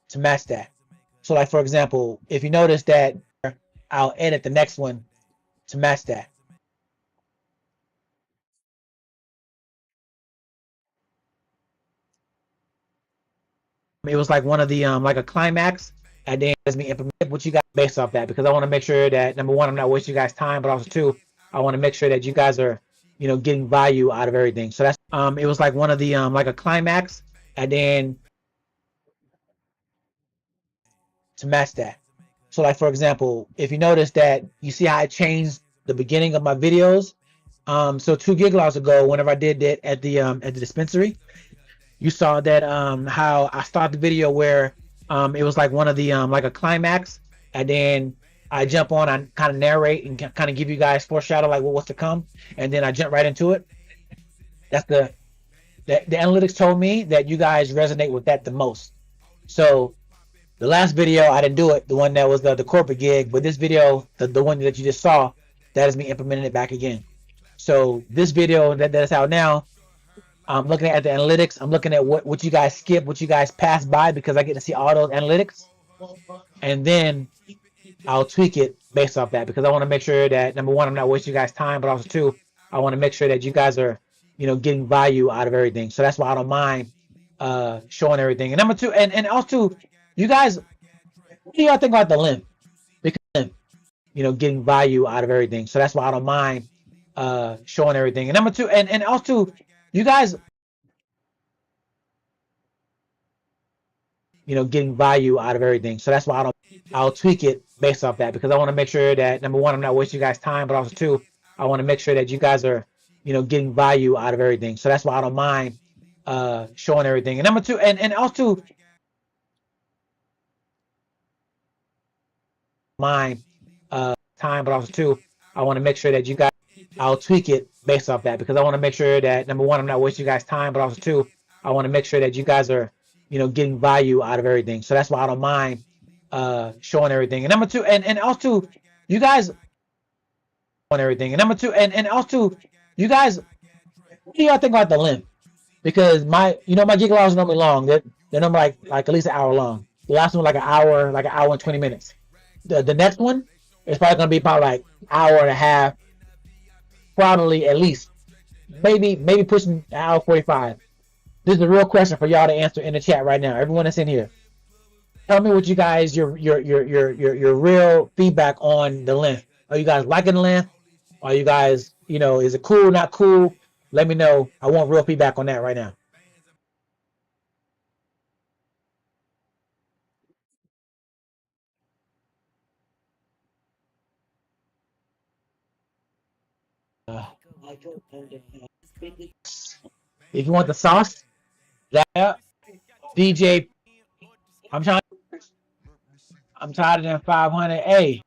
Speaker 2: to match that. So like for example, if you notice that I'll edit the next one to match that. It was like one of the like a climax, and then as me implement what you got based off that, because I want to make sure that number one, I'm not wasting you guys time, but also two, I want to make sure that you guys are getting value out of everything. So that's it was like one of the like a climax, and then to match that. So like for example, if you notice that you see how I changed the beginning of my videos, so 2 gig logs ago, whenever I did that at the dispensary, you saw that how I started the video where it was like one of the like a climax, and then I jump on, I kind of narrate and kind of give you guys foreshadow like what's to come, and then I jump right into it. That's the analytics told me that you guys resonate with that the most. So the last video I didn't do it, the one that was the corporate gig, but this video, the one that you just saw, that is me implementing it back again. So this video that's out now, I'm looking at the analytics. I'm looking at what you guys skip, what you guys pass by, because I get to see all those analytics, and then I'll tweak it based off that, because I want to make sure that number one, I'm not wasting you guys time, but also two, I want to make sure that you guys are getting value out of everything. So that's why I don't mind showing everything. And number two, and also you guys, what do y'all think about the length? Because getting value out of everything. So that's why I don't mind showing everything. And number two, and also you guys, getting value out of everything. So that's why I'll tweak it based off that, because I want to make sure that number one, I'm not wasting you guys time, but also two, I want to make sure that you guys are getting value out of everything. So that's why I don't mind showing everything. And number two, and also mind time, but also two, I want to make sure that you guys, I'll tweak it based off that, because I want to make sure that number one, I'm not wasting you guys time, but also two, I want to make sure that you guys are getting value out of everything. So that's why I don't mind showing everything. And number two, and also you guys on everything. And number two, and also you guys, what do y'all think about the length? Because my gig logs are normally long. They're normally like at least an hour long. The last one like an hour and 20 minutes. The next one is probably gonna be about like hour and a half, probably at least, maybe pushing an hour 45. This is a real question for y'all to answer in the chat right now. Everyone that's in here, tell me what you guys your real feedback on the length. Are you guys liking the length? Are you guys is it cool, not cool? Let me know. I want real feedback on that right now. Uh, if you want the sauce, that DJ, I'm trying. I'm tired of them 500. Hey,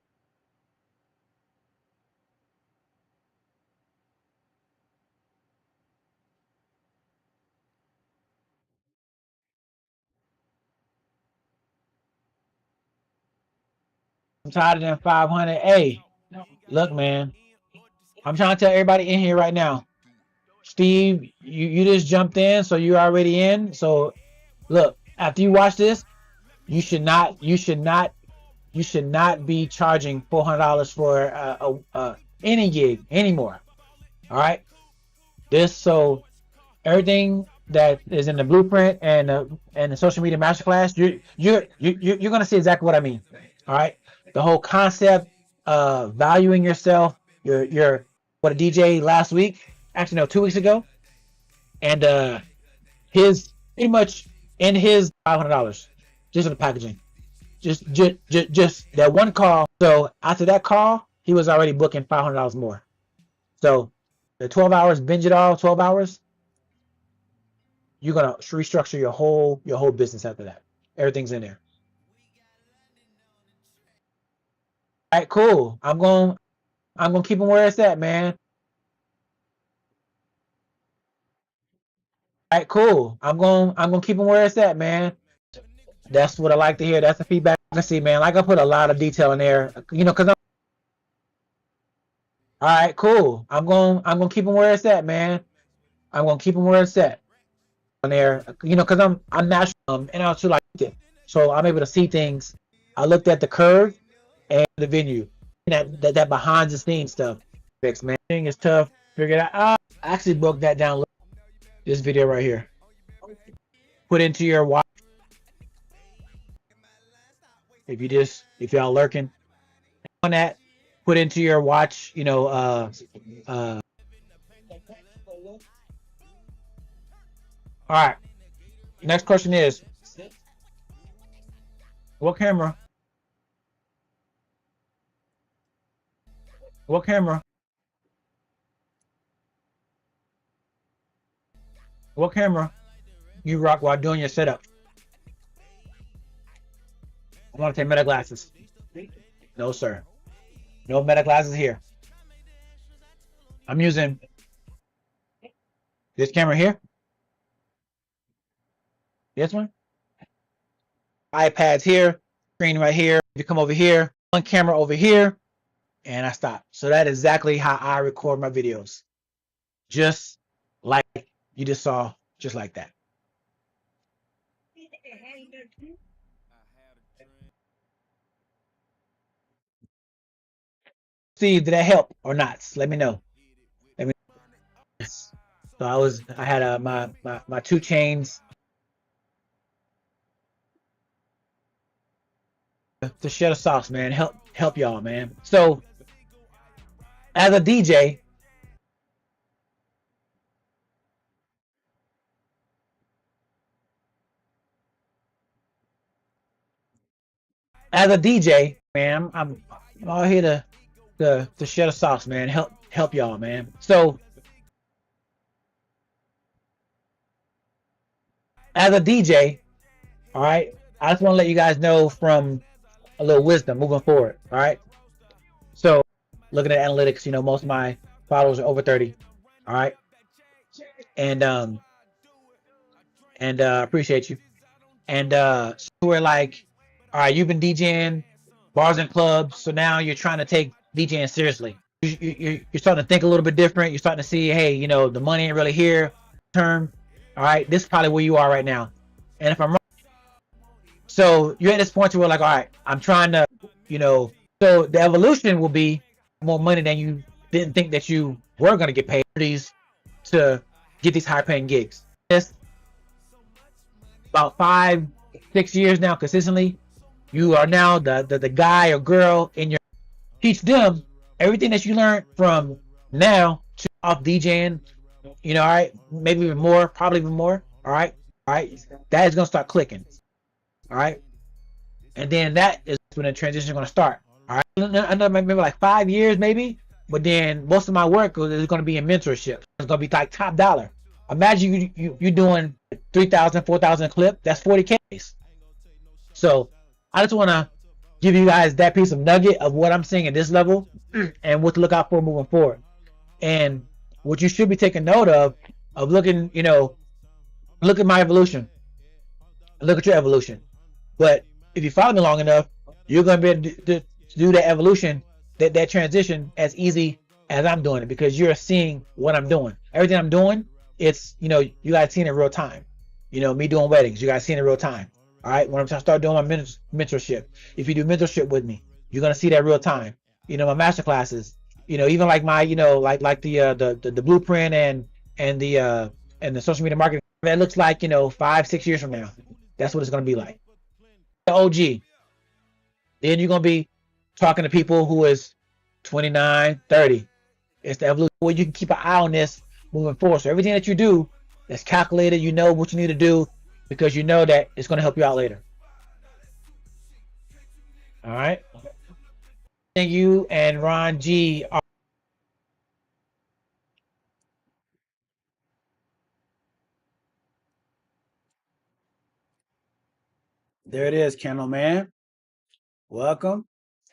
Speaker 2: I'm tired of them 500. Hey, look, man. I'm trying to tell everybody in here right now. Steve, you just jumped in, so you're already in. So look, after you watch this, you should not be charging $400 for any gig anymore. All right. So everything that is in the blueprint and the social media masterclass, you're gonna see exactly what I mean. All right. The whole concept of valuing yourself. Your what a DJ last week, actually no, 2 weeks ago, and his pretty much in his $500 just in the packaging. Just that one call. So after that call, he was already booking $500 more. So the 12 hours, binge it all, 12 hours, you're gonna restructure your whole business after that. Everything's in there. All right, cool. I'm gonna keep them where it's at, man. All right, cool. I'm gonna keep them where it's at, man. That's what I like to hear. That's the feedback I can see, man. Like I put a lot of detail in there, cause all right, cool. I'm gonna keep them where it's at, man. I'm gonna keep them where it's at. On there, cause I'm natural, and I also like it, so I'm able to see things. I looked at the curve and the venue, that behind the scenes stuff. Fix, man, thing is tough. Figure it out. I actually broke that down. This video right here. Put into your watch. If y'all lurking on that, put into your watch. All right. Next question is, what camera? What camera? What camera you rock while doing your setup? I want to take meta glasses. No, sir. No meta glasses here. I'm using this camera here. This one. iPad's here. Screen right here. If you come over here, one camera over here, and I stop. So that is exactly how I record my videos. Just like you just saw, just like that. Steve, did that help or not? Let me know. So I had my 2 Chainz. To share the sauce, man. Help y'all, man. So as a DJ, man, I'm all here to share the sauce, man. Help y'all, man. So as a DJ, all right, I just want to let you guys know from a little wisdom moving forward. All right. So looking at analytics, most of my followers are over 30. All right. And appreciate you. And so we're like, all right, you've been DJing bars and clubs, so now you're trying to take DJing seriously. You're starting to think a little bit different. You're starting to see, hey, the money ain't really here. Term. All right, this is probably where you are right now. And if I'm wrong, so you're at this point where like, all right, I'm trying to, so the evolution will be more money than you didn't think that you were going to get paid to get these high paying gigs. It's about 5-6 years now consistently. You are now the guy or girl in your, teach them everything that you learned from now to off DJing, all right, maybe even more, probably even more. All right. That is going to start clicking. All right. And then that is when the transition is going to start. All right. I know maybe like 5 years, maybe. But then most of my work is going to be in mentorship. It's going to be like top dollar. Imagine you're doing 3,000, 4,000 clip. That's 40K. So I just want to give you guys that piece of nugget of what I'm seeing at this level and what to look out for moving forward. And what you should be taking note of looking, look at my evolution. Look at your evolution. But if you follow me long enough, you're going to be able do that evolution, that transition as easy as I'm doing it, because you're seeing what I'm doing. Everything I'm doing, it's, you know, you guys seeing it in real time. You know, me doing weddings, you guys seeing it in real time. All right. When I'm start doing my mentorship, if you do mentorship with me, you're gonna see that real time. You know, my master classes, you know, even like my, you know, like the blueprint and the social media marketing, that looks like, you know, 5-6 years from now. That's what it's gonna be like. The OG. Then you're gonna be talking to people who is 29, 30. It's the evolution where you can keep an eye on this moving forward. So everything that you do is calculated. You know what you need to do because you know that it's gonna help you out later. All right. Thank you and Ron G.
Speaker 1: There it is, Kendall, man. Welcome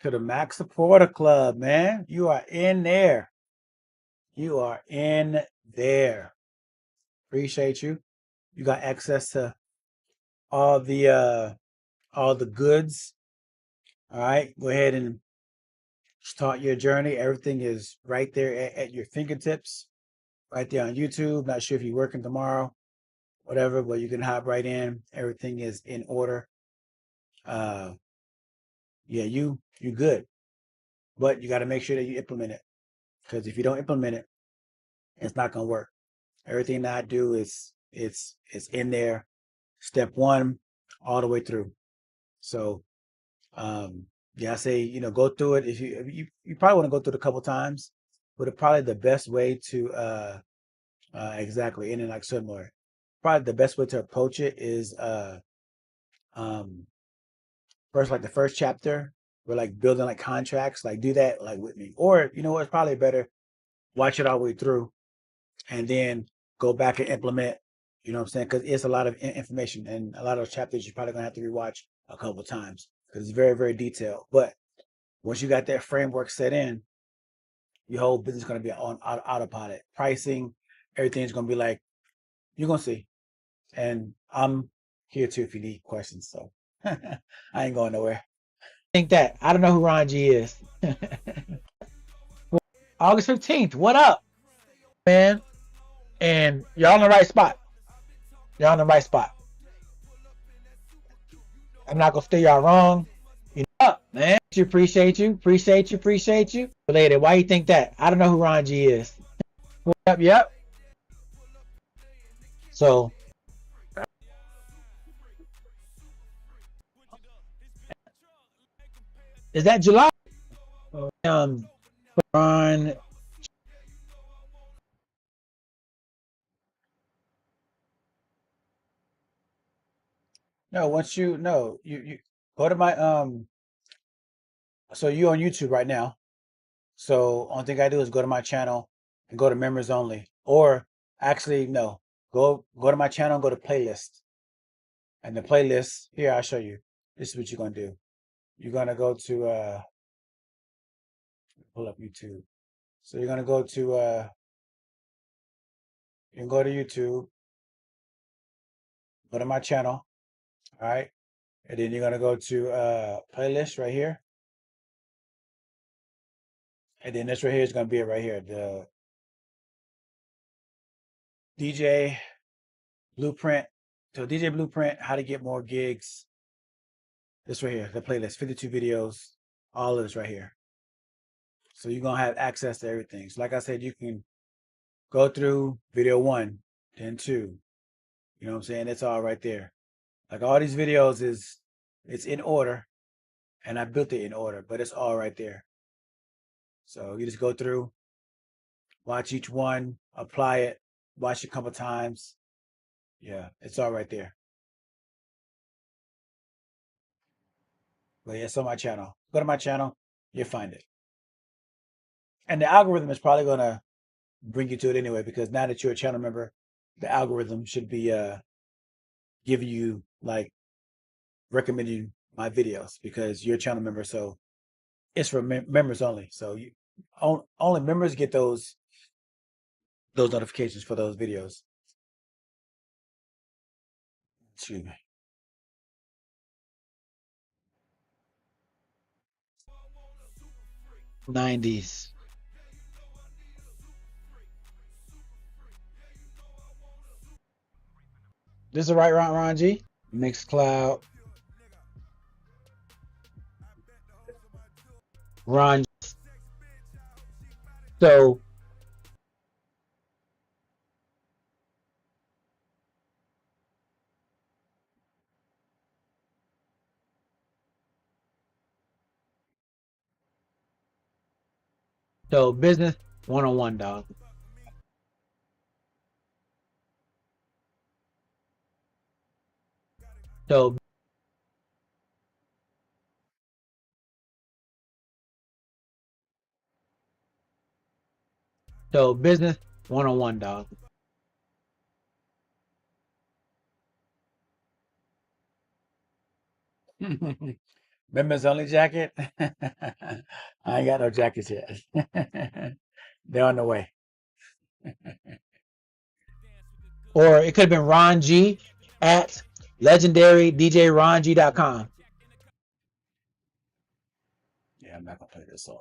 Speaker 1: to the Max Supporter Club, man. You are in there. You are in there. Appreciate you. You got access to all the goods. All right. Go ahead and start your journey. Everything is right there at your fingertips, right there on YouTube. Not sure if you're working tomorrow, whatever, but you can hop right in. Everything is in order. Uh yeah, you good. But you got to make sure that you implement it. Because if you don't implement it, it's not gonna work. Everything that I do is it's in there, step one, all the way through. So yeah, I say, you know, go through it. If you probably want to go through it a couple times, but probably the best way to exactly in and like similar. Probably the best way to approach it is um first, like the first chapter, we're like building like contracts, like do that like with me. Or you know what, it's probably better watch it all the way through and then go back and implement. You know what I'm saying? Because it's a lot of information and a lot of those chapters you're probably gonna have to rewatch a couple of times because it's very, very detailed. But once you got that framework set in, your whole business is gonna be on autopilot. Pricing, everything's gonna be like you're gonna see. And I'm here too if you need questions. So I ain't going nowhere.
Speaker 2: Think that. I don't know who Ron G is. August 15th. What up, man? And y'all in the right spot. Y'all in the right spot. I'm not gonna steer y'all wrong. You know up, man. Appreciate you. Appreciate you. Appreciate you. Related. Why you think that? I don't know who Ron G is. Yep, yep. So is that July? Ron.
Speaker 1: No, once you no, you go to my so you on YouTube right now. So only thing I do is go to my channel and go to members only. Or actually no, go to my channel and go to playlist. And the playlist, here I'll show you. This is what you're gonna do. You're gonna go to pull up YouTube. So you're gonna go to you can go to YouTube, go to my channel, all right? And then you're gonna go to playlist right here. And then this right here is gonna be it right here. The DJ Blueprint. So DJ Blueprint, how to get more gigs. This right here, the playlist, 52 videos, all of this right here. So you're gonna have access to everything. So like I said, you can go through video one, then two. You know what I'm saying? It's all right there. Like all these videos it's in order, and I built it in order, but it's all right there. So you just go through, watch each one, apply it, watch it a couple times. Yeah, it's all right there. But yeah, it's on my channel. Go to my channel, you'll find it. And the algorithm is probably gonna bring you to it anyway, because now that you're a channel member, the algorithm should be giving you like recommending my videos because you're a channel member. So it's for members only. So you only members get those notifications for those videos. Excuse me.
Speaker 2: 90s. This is the right Ron G. Mixcloud. Ron. So business 101, dog. So business 101, dog.
Speaker 1: Members only jacket. I ain't got no jackets yet. They're on the way.
Speaker 2: Or it could have been Ron G at legendarydjrong.com.
Speaker 1: Yeah, I'm not gonna play this song.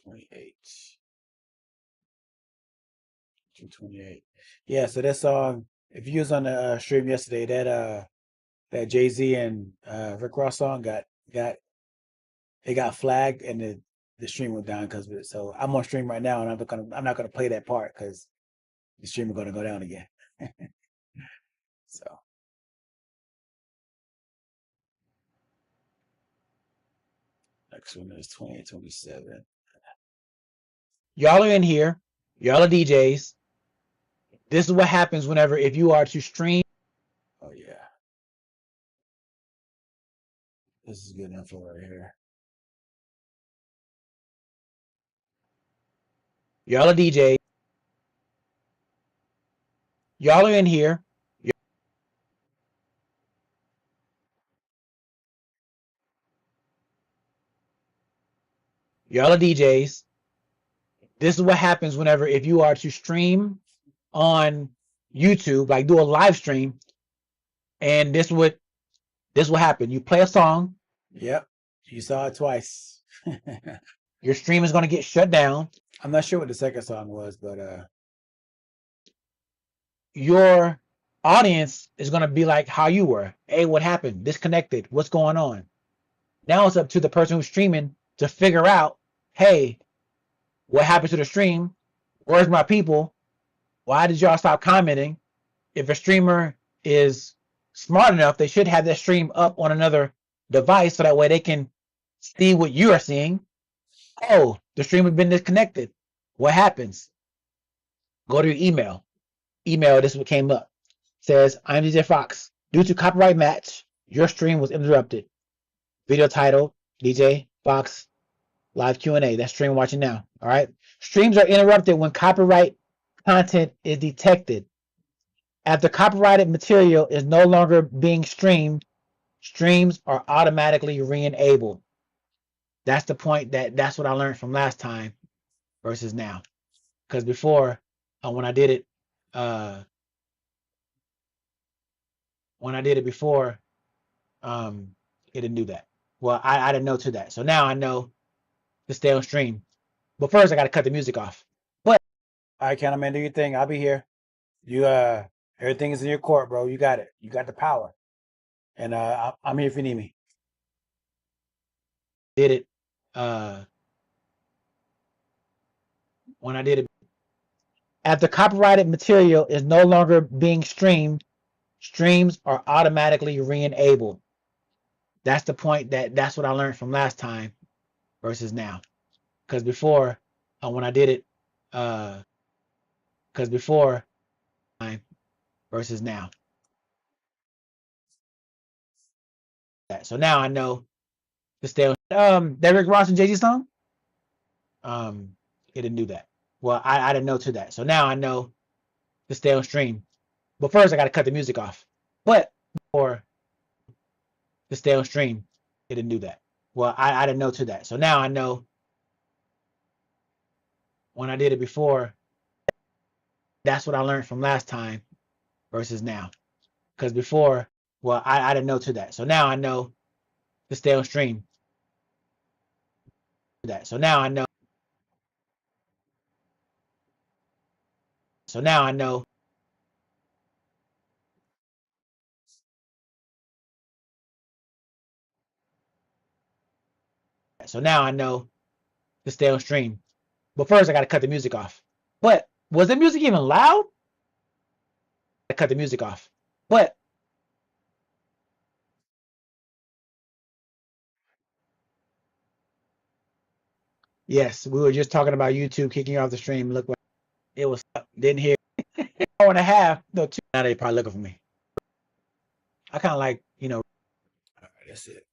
Speaker 1: 28. 228. Yeah, so that song, if you was on the stream yesterday, that Jay-Z and Rick Ross song got it got flagged and the stream went down because of it. So I'm on stream right now and I'm not gonna play that part because the stream is gonna go down again. So next one is 2827.
Speaker 2: Y'all are in here. Y'all are DJs. This is what happens whenever if you are to stream.
Speaker 1: Oh yeah. This is good info right here.
Speaker 2: Y'all are DJs. Y'all are in here. Y'all are DJs. This is what happens whenever if you are to stream on YouTube, like do a live stream, and this would happen. You play a song.
Speaker 1: Yep. You saw it twice.
Speaker 2: Your stream is going to get shut down.
Speaker 1: I'm not sure what the second song was, but
Speaker 2: your audience is going to be like how you were. Hey, what happened? Disconnected. What's going on? Now it's up to the person who's streaming to figure out, hey, what happened to the stream? Where's my people? Why did y'all stop commenting? If a streamer is smart enough, they should have their stream up on another device so that way they can see what you are seeing. Oh, the stream has been disconnected. What happens? Go to your email. This is what came up. It says, I'm DJ Fox. Due to copyright match, your stream was interrupted. Video title, DJ Fox live Q&A. That's stream watching now. All right. Streams are interrupted when copyright content is detected. After copyrighted material is no longer being streamed, streams are automatically re-enabled. That's the point that's what I learned from last time versus now. Because before, when I did it before, it didn't do that. Well, I didn't know to that. So now I know to stay on stream. But first I gotta cut the music off. But
Speaker 1: all right, Counterman, do your thing. I'll be here. You everything is in your court, bro. You got it. You got the power. And I'm here if you need me.
Speaker 2: Did it when I did it. After copyrighted material is no longer being streamed, streams are automatically re-enabled. That's the point that's what I learned from last time versus now. Because before, when I did it, versus now. So now I know to stay on. Derrick Ross and Jay-Z song. It didn't do that. Well, I didn't know to that. So now I know to stay on stream. But first I gotta cut the music off. But or to stay on stream, it didn't do that. Well, I didn't know to that. So now I know when I did it before, that's what I learned from last time versus now. Because before, well, I didn't know to that. So now I know to stay on stream. That. So now I know. So now I know. So now I know to stay on stream. But first, I got to cut the music off. But was the music even loud? I cut the music off. But yes, we were just talking about YouTube kicking you off the stream. Look what it was. Didn't hear. Hour and a half. No, 2. Now they probably looking for me. I kind of like, you know.
Speaker 1: All right, that's it.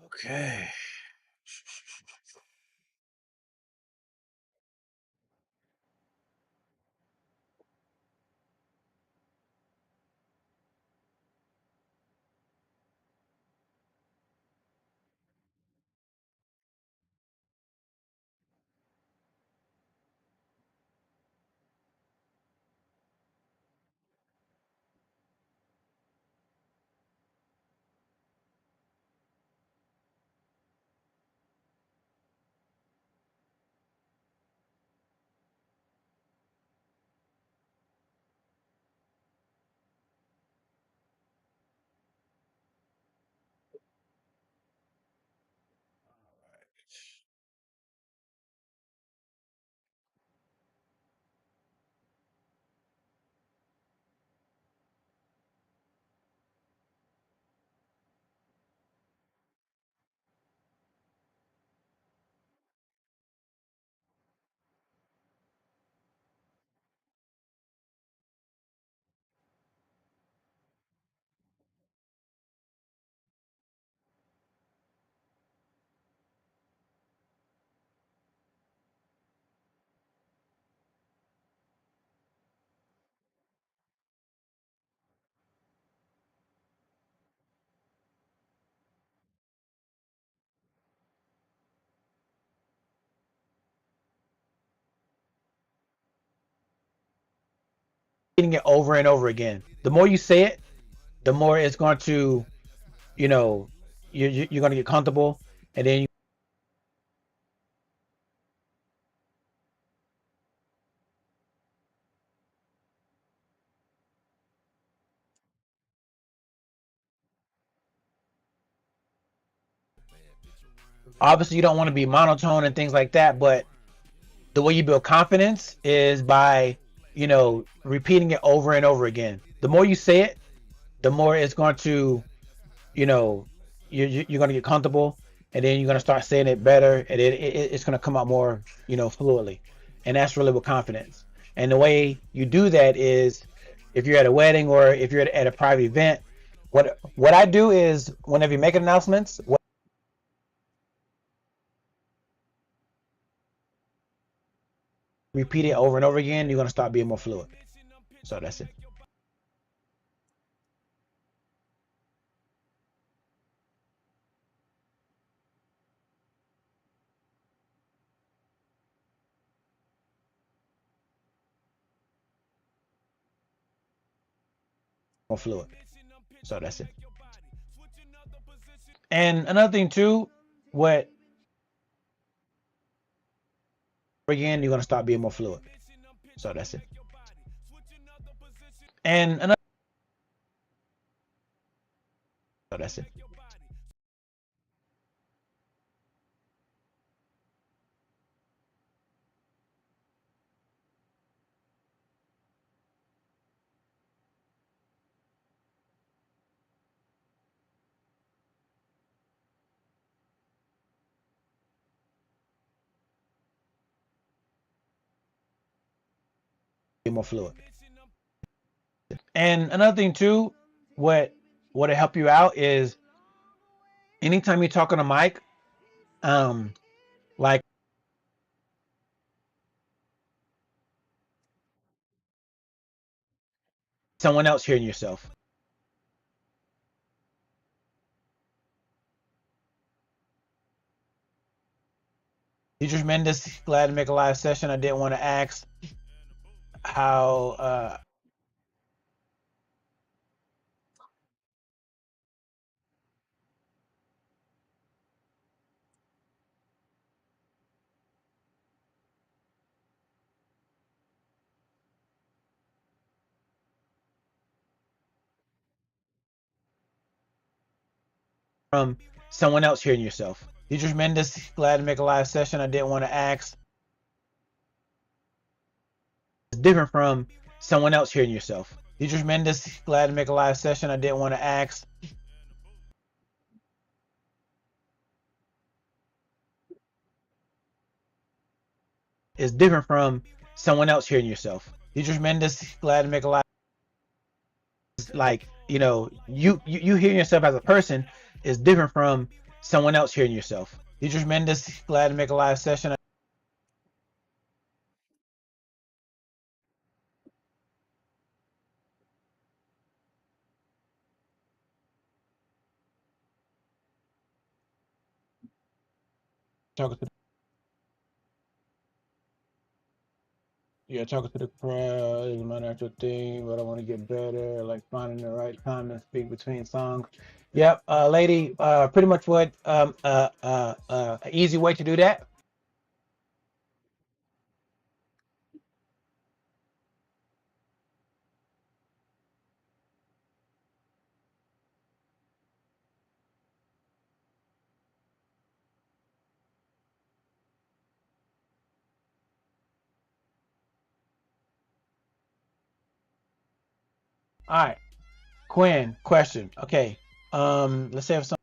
Speaker 1: Okay.
Speaker 2: Repeating it over and over again. The more you say it, the more it's going to, you know, you're going to get comfortable, and then obviously you don't want to be monotone and things like that, but the way you build confidence is by, you know, repeating it over and over again. The more you say it, the more it's going to, you know, you're going to get comfortable, and then you're going to start saying it better, and it's going to come out more, you know, fluidly. And that's really with confidence. And the way you do that is if you're at a wedding or if you're at a private event, what I do is whenever you make announcements, repeat it over and over again, you're going to start being more fluid. So that's it. More fluid. So that's it. And another thing too, what again, you're going to start being more fluid. So that's it. And another, so that's it. Be more fluid. And another thing too, what'll help you out is anytime you talk on a mic, like someone else hearing yourself. Idris Mendes, glad to make a live session. I did want to ask, how from someone else hearing yourself. Did you tremendous? Glad to make a live session. I didn't want to ask. It's different from someone else hearing yourself. Did you tremendous? Glad to make a live session. I didn't want to ask. It's different from someone else hearing yourself. Did you tremendous? Glad to make a live. Like, you know, you hearing yourself as a person is different from someone else hearing yourself. Did you tremendous? Glad to make a live session. Talking to talking to the crowd is my natural thing, but I want to get better, like finding the right time to speak between songs. Yep, lady, pretty much what easy way to do that. All right, Quinn, question. Okay, let's say if some.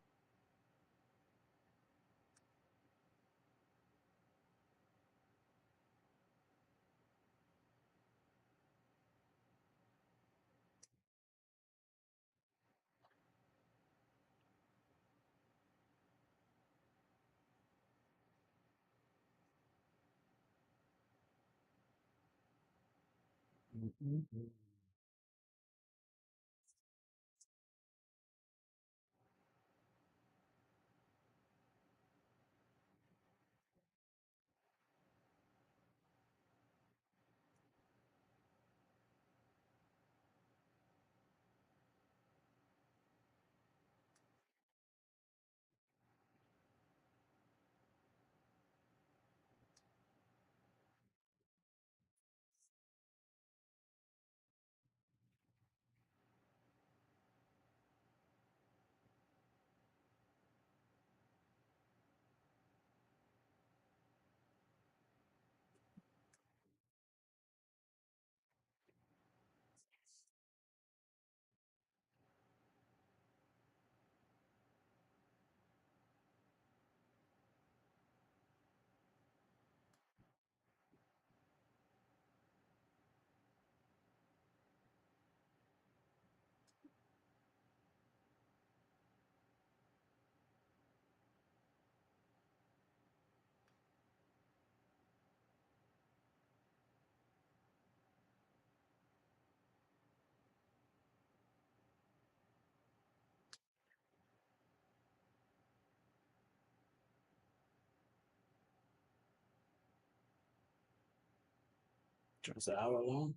Speaker 2: It's an hour long.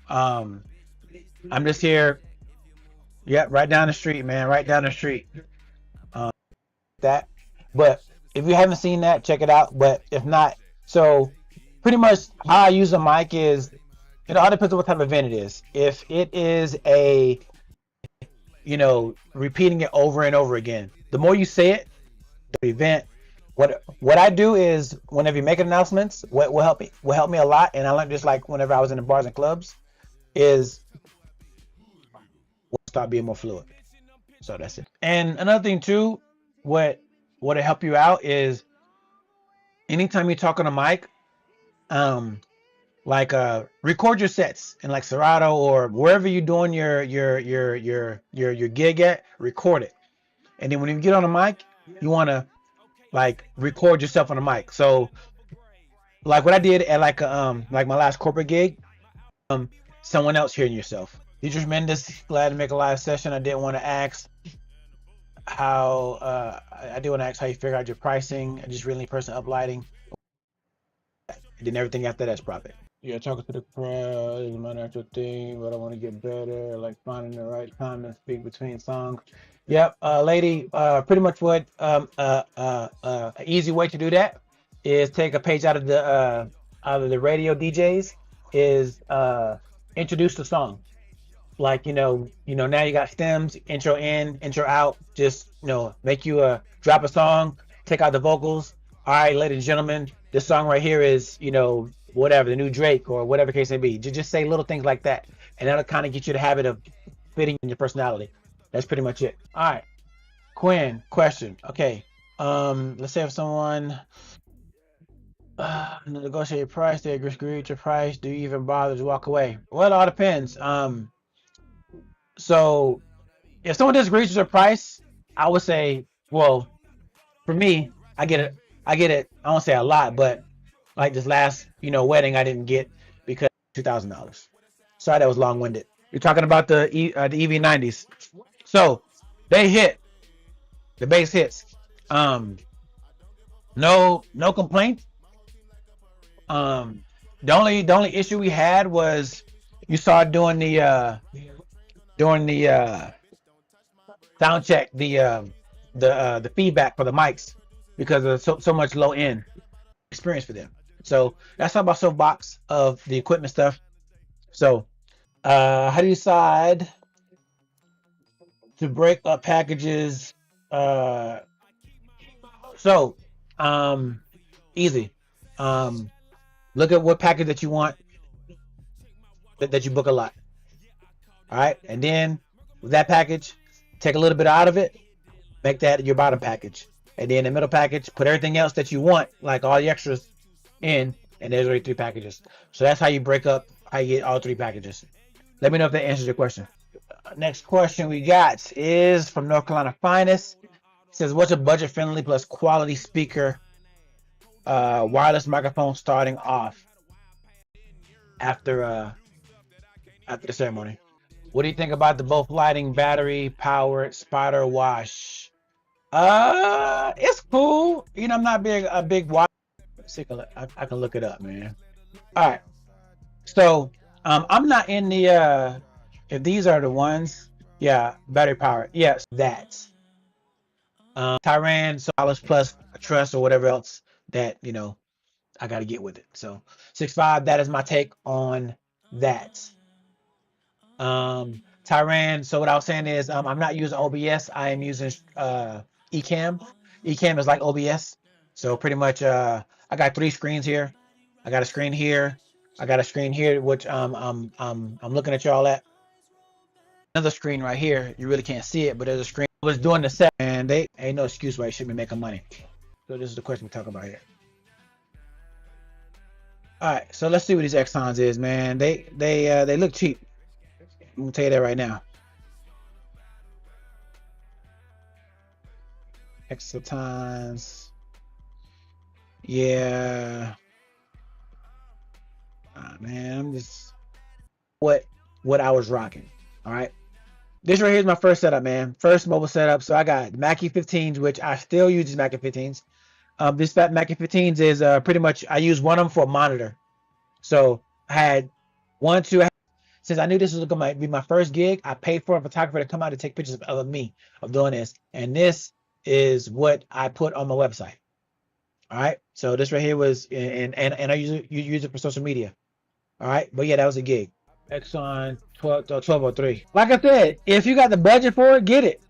Speaker 2: Um, I'm just here. Yeah, right down the street, man. Right down the street. That. But if you haven't seen that, check it out. But if not, so pretty much how I use a mic is it all depends on what type of event it is. If it is a, repeating it over and over again, the more you say it, the event. What I do is whenever you make announcements, what will help me a lot, and I learned this like whenever I was in the bars and clubs, is start being more fluid. So that's it. And another thing too, what help you out is anytime you talk on a mic, like record your sets in like Serato or wherever you're doing your gig at, record it. And then when you get on the mic, you want to like record yourself on the mic. So like what I did at like my last corporate gig, someone else hearing yourself. Deidre Tremendous, glad to make a live session. I didn't want to ask how I do want to ask how you figure out your pricing. I just really person uplighting. And then everything after that's profit. Yeah, talking to the crowd is my natural thing, but I want to get better, like finding the right time to speak between songs. Yep, lady, pretty much what an easy way to do that is take a page out of the radio DJs is introduce the song. Like now you got stems, intro in, intro out. Just make you drop a song, take out the vocals. All right, ladies and gentlemen, this song right here is whatever, the new Drake or whatever case may be. Just say little things like that, and that'll kind of get you the habit of fitting in your personality. That's pretty much it. All right, Quinn, question. Okay, let's say if someone negotiate your price, they agree with your price. Do you even bother to walk away? Well, it all depends. So if someone disagrees with your price, I would say, well, for me, I get it. I don't say a lot, but like this last, wedding, I didn't get because $2,000. Sorry, that was long-winded. You're talking about the EV90s. So they hit the bass hits. No complaint. The only issue we had was you started doing the sound check, the feedback for the mics because of so much low end experience for them. So that's all about soapbox of the equipment stuff. So how do you decide to break up packages? Easy. Look at what package that you want that you book a lot. All right, and then with that package, take a little bit out of it, make that your bottom package, and then the middle package, put everything else that you want, like all the extras, in, and there's already 3 packages. So that's how you break up, how you get all 3 packages. Let me know if that answers your question. Next question we got is from North Carolina Finest. It says, "What's a budget-friendly plus quality speaker, wireless microphone starting off after the ceremony? What do you think about the both lighting, battery powered spider wash?" It's cool. I'm not a big watch. I can look it up, man. All right. So I'm not in the if these are the ones, yeah, battery powered. Yes, that's Tyran Solace plus a trust or whatever else that I got to get with it. So 6.5. That is my take on that. Tyran. So what I was saying is, I'm not using OBS. I am using Ecamm. Ecamm is like OBS. So pretty much, I got 3 screens here. I got a screen here. I got a screen here, which I'm looking at y'all at. Another screen right here. You really can't see it, but there's a screen. I was doing the set, and they ain't no excuse why you shouldn't be making money. So this is the question we talk about here. All right, so let's see what these Exxons is, man. They look cheap. I'm gonna tell you that right now. Exotons. Yeah. Man, I'm just what I was rocking. All right. This right here is my first setup, man. First mobile setup. So I got Mackie 15s, which I still use these Mackie 15s. This Mackie 15s is pretty much, I use one of them for a monitor. So I had 1, 2. Since I knew this was going to be my first gig, I paid for a photographer to come out to take pictures of me of doing this. And this is what I put on my website. All right. So this right here was, and I use it for social media. All right. But yeah, that was a gig. Exxon 1203. Like I said, if you got the budget for it, get it.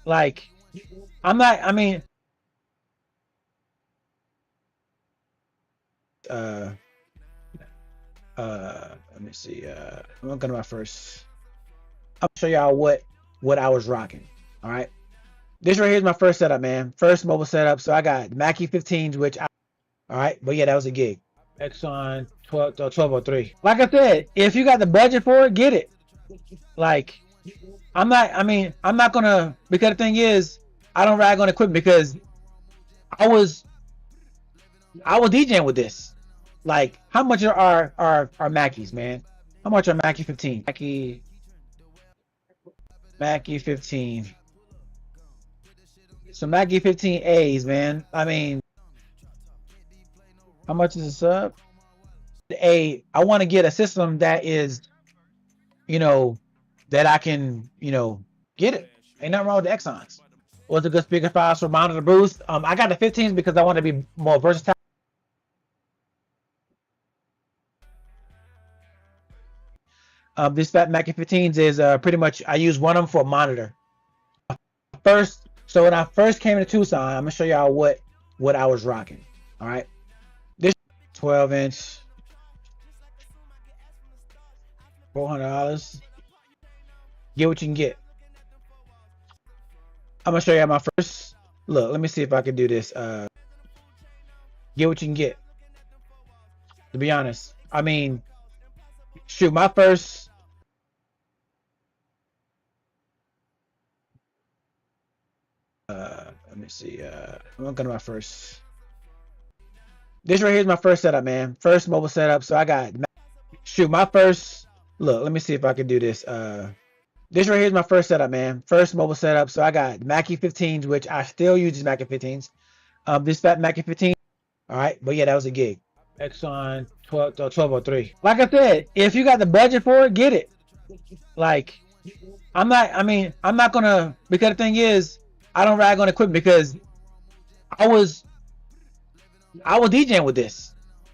Speaker 2: Like, let me see. I'm gonna go to my first. I'll show y'all what I was rocking. All right. This right here is my first setup, man. First mobile setup. So I got Mackie 15s, which all right. But yeah, that was a gig. Exxon 1203. Like I said, if you got the budget for it, get it. Like, I'm not gonna, because the thing is, I don't rag on equipment because I was DJing with this. Like, how much are Mackies, man? How much are Mackie 15? Mackie 15. So Mackie 15 A's, man. I mean, how much is a sub? I want to get a system that is, you know, that I can, get it. Ain't nothing wrong with the Exxons. What's a good speaker files for monitor boost? I got the 15s because I want to be more versatile. This Fat Mackie 15s is pretty much I use one of them for a monitor. So when I first came to Tucson, I'm gonna show y'all what I was rocking. All right, this 12-inch, $400. Get what you can get. I'm gonna show you my first look. Let me see if I can do this. Get what you can get. To be honest, I mean, shoot, my first. Let me see. I'm gonna go to my first. This right here is my first setup, man. First mobile setup. So I got shoot my first. Look, let me see if I can do this. This right here is my first setup, man. First mobile setup. So I got Mackie 15s, which I still use these Mackie 15s. This Fat Mackie 15. All right, but yeah, that was a gig. Exxon 1203. Like I said, if you got the budget for it, get it. Like, I'm not gonna, because the thing is, I don't rag on equipment because I was DJing with this.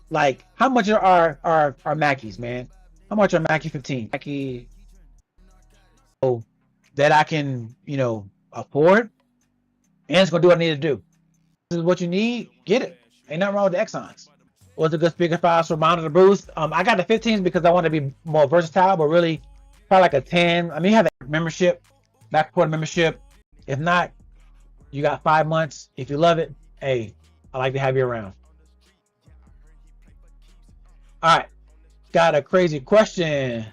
Speaker 2: Like, how much are our Mackies, man? How much are Mackie 15? Mackie, oh, that I can, afford, and it's gonna do what I need to do. This is what you need, get it. Ain't nothing wrong with the Exxons. What's a good speaker files for monitor boost? I got the 15s because I want to be more versatile, but really probably like a 10. I mean, you have a membership, back support membership. If not, you got 5 months. If you love it, hey, I like to have you around. All right, got a crazy question.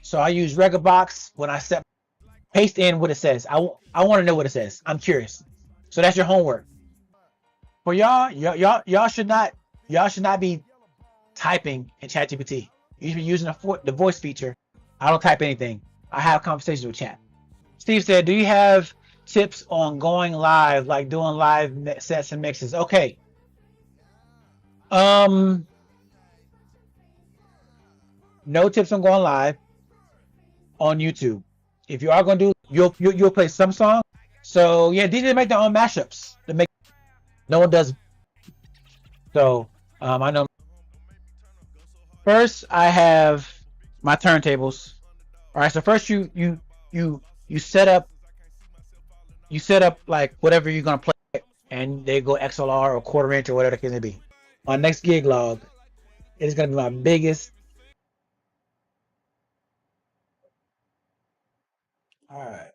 Speaker 2: So I use Regabox when I set paste in what it says. I want to know what it says. I'm curious. So that's your homework. For y'all should not be typing in ChatGPT. You should be using the voice feature. I don't type anything. I have conversations with chat. Steve said, "Do you have tips on going live, like doing live sets and mixes?" Okay. No tips on going live on YouTube. If you are gonna do, you'll play some song. So yeah, DJ make their own mashups. No one does. So I know. First, I have my turntables. All right. So first, you set up like whatever you're gonna play, and they go XLR or quarter inch or whatever the case may be. My next gig log is gonna be my biggest. All right.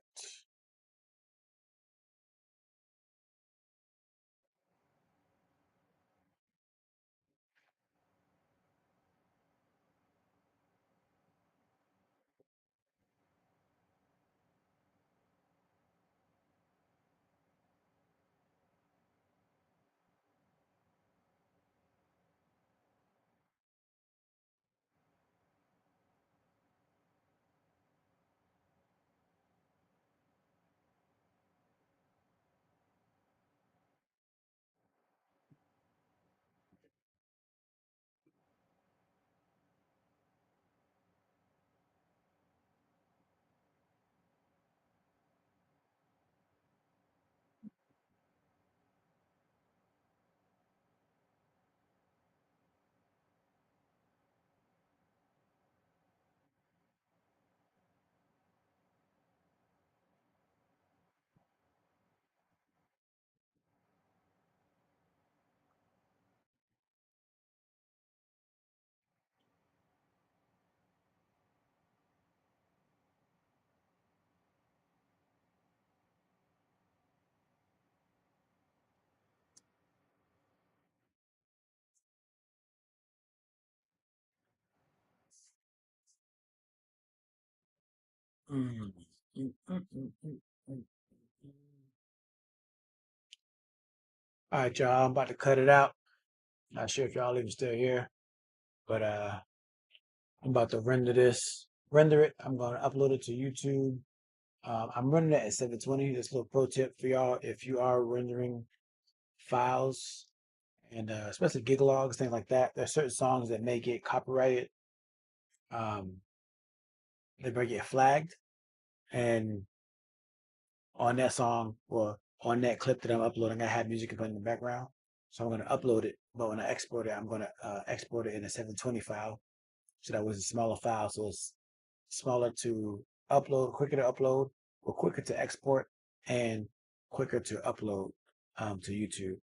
Speaker 2: Mm, mm, mm, mm, mm, mm. All right, y'all. I'm about to cut it out. Not sure if y'all even still here, but
Speaker 1: I'm about to render it. I'm going to upload it to YouTube. I'm running it at 720. This little pro tip for y'all: if you are rendering files and especially gigalogs, things like that, there's certain songs that may get copyrighted. They may get flagged, and on that song or on that clip that I'm uploading, I have music playing in the background. So I'm going to upload it, but when I export it, I'm going to export it in a 720 file. So that was a smaller file, so it's smaller to upload, quicker to upload, or quicker to export, and quicker to upload to YouTube.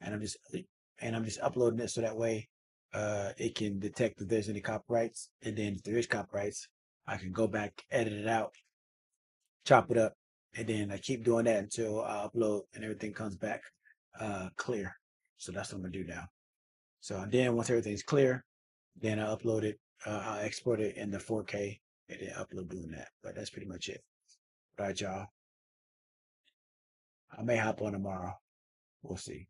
Speaker 1: And I'm just uploading it so that way it can detect if there's any copyrights, and then if there is copyrights, I can go back, edit it out, chop it up, and then I keep doing that until I upload and everything comes back clear. So that's what I'm gonna do now. So then once everything's clear, then I upload it. I'll export it in the 4K and then upload doing that. But that's pretty much it. All right, y'all. I may hop on tomorrow. We'll see.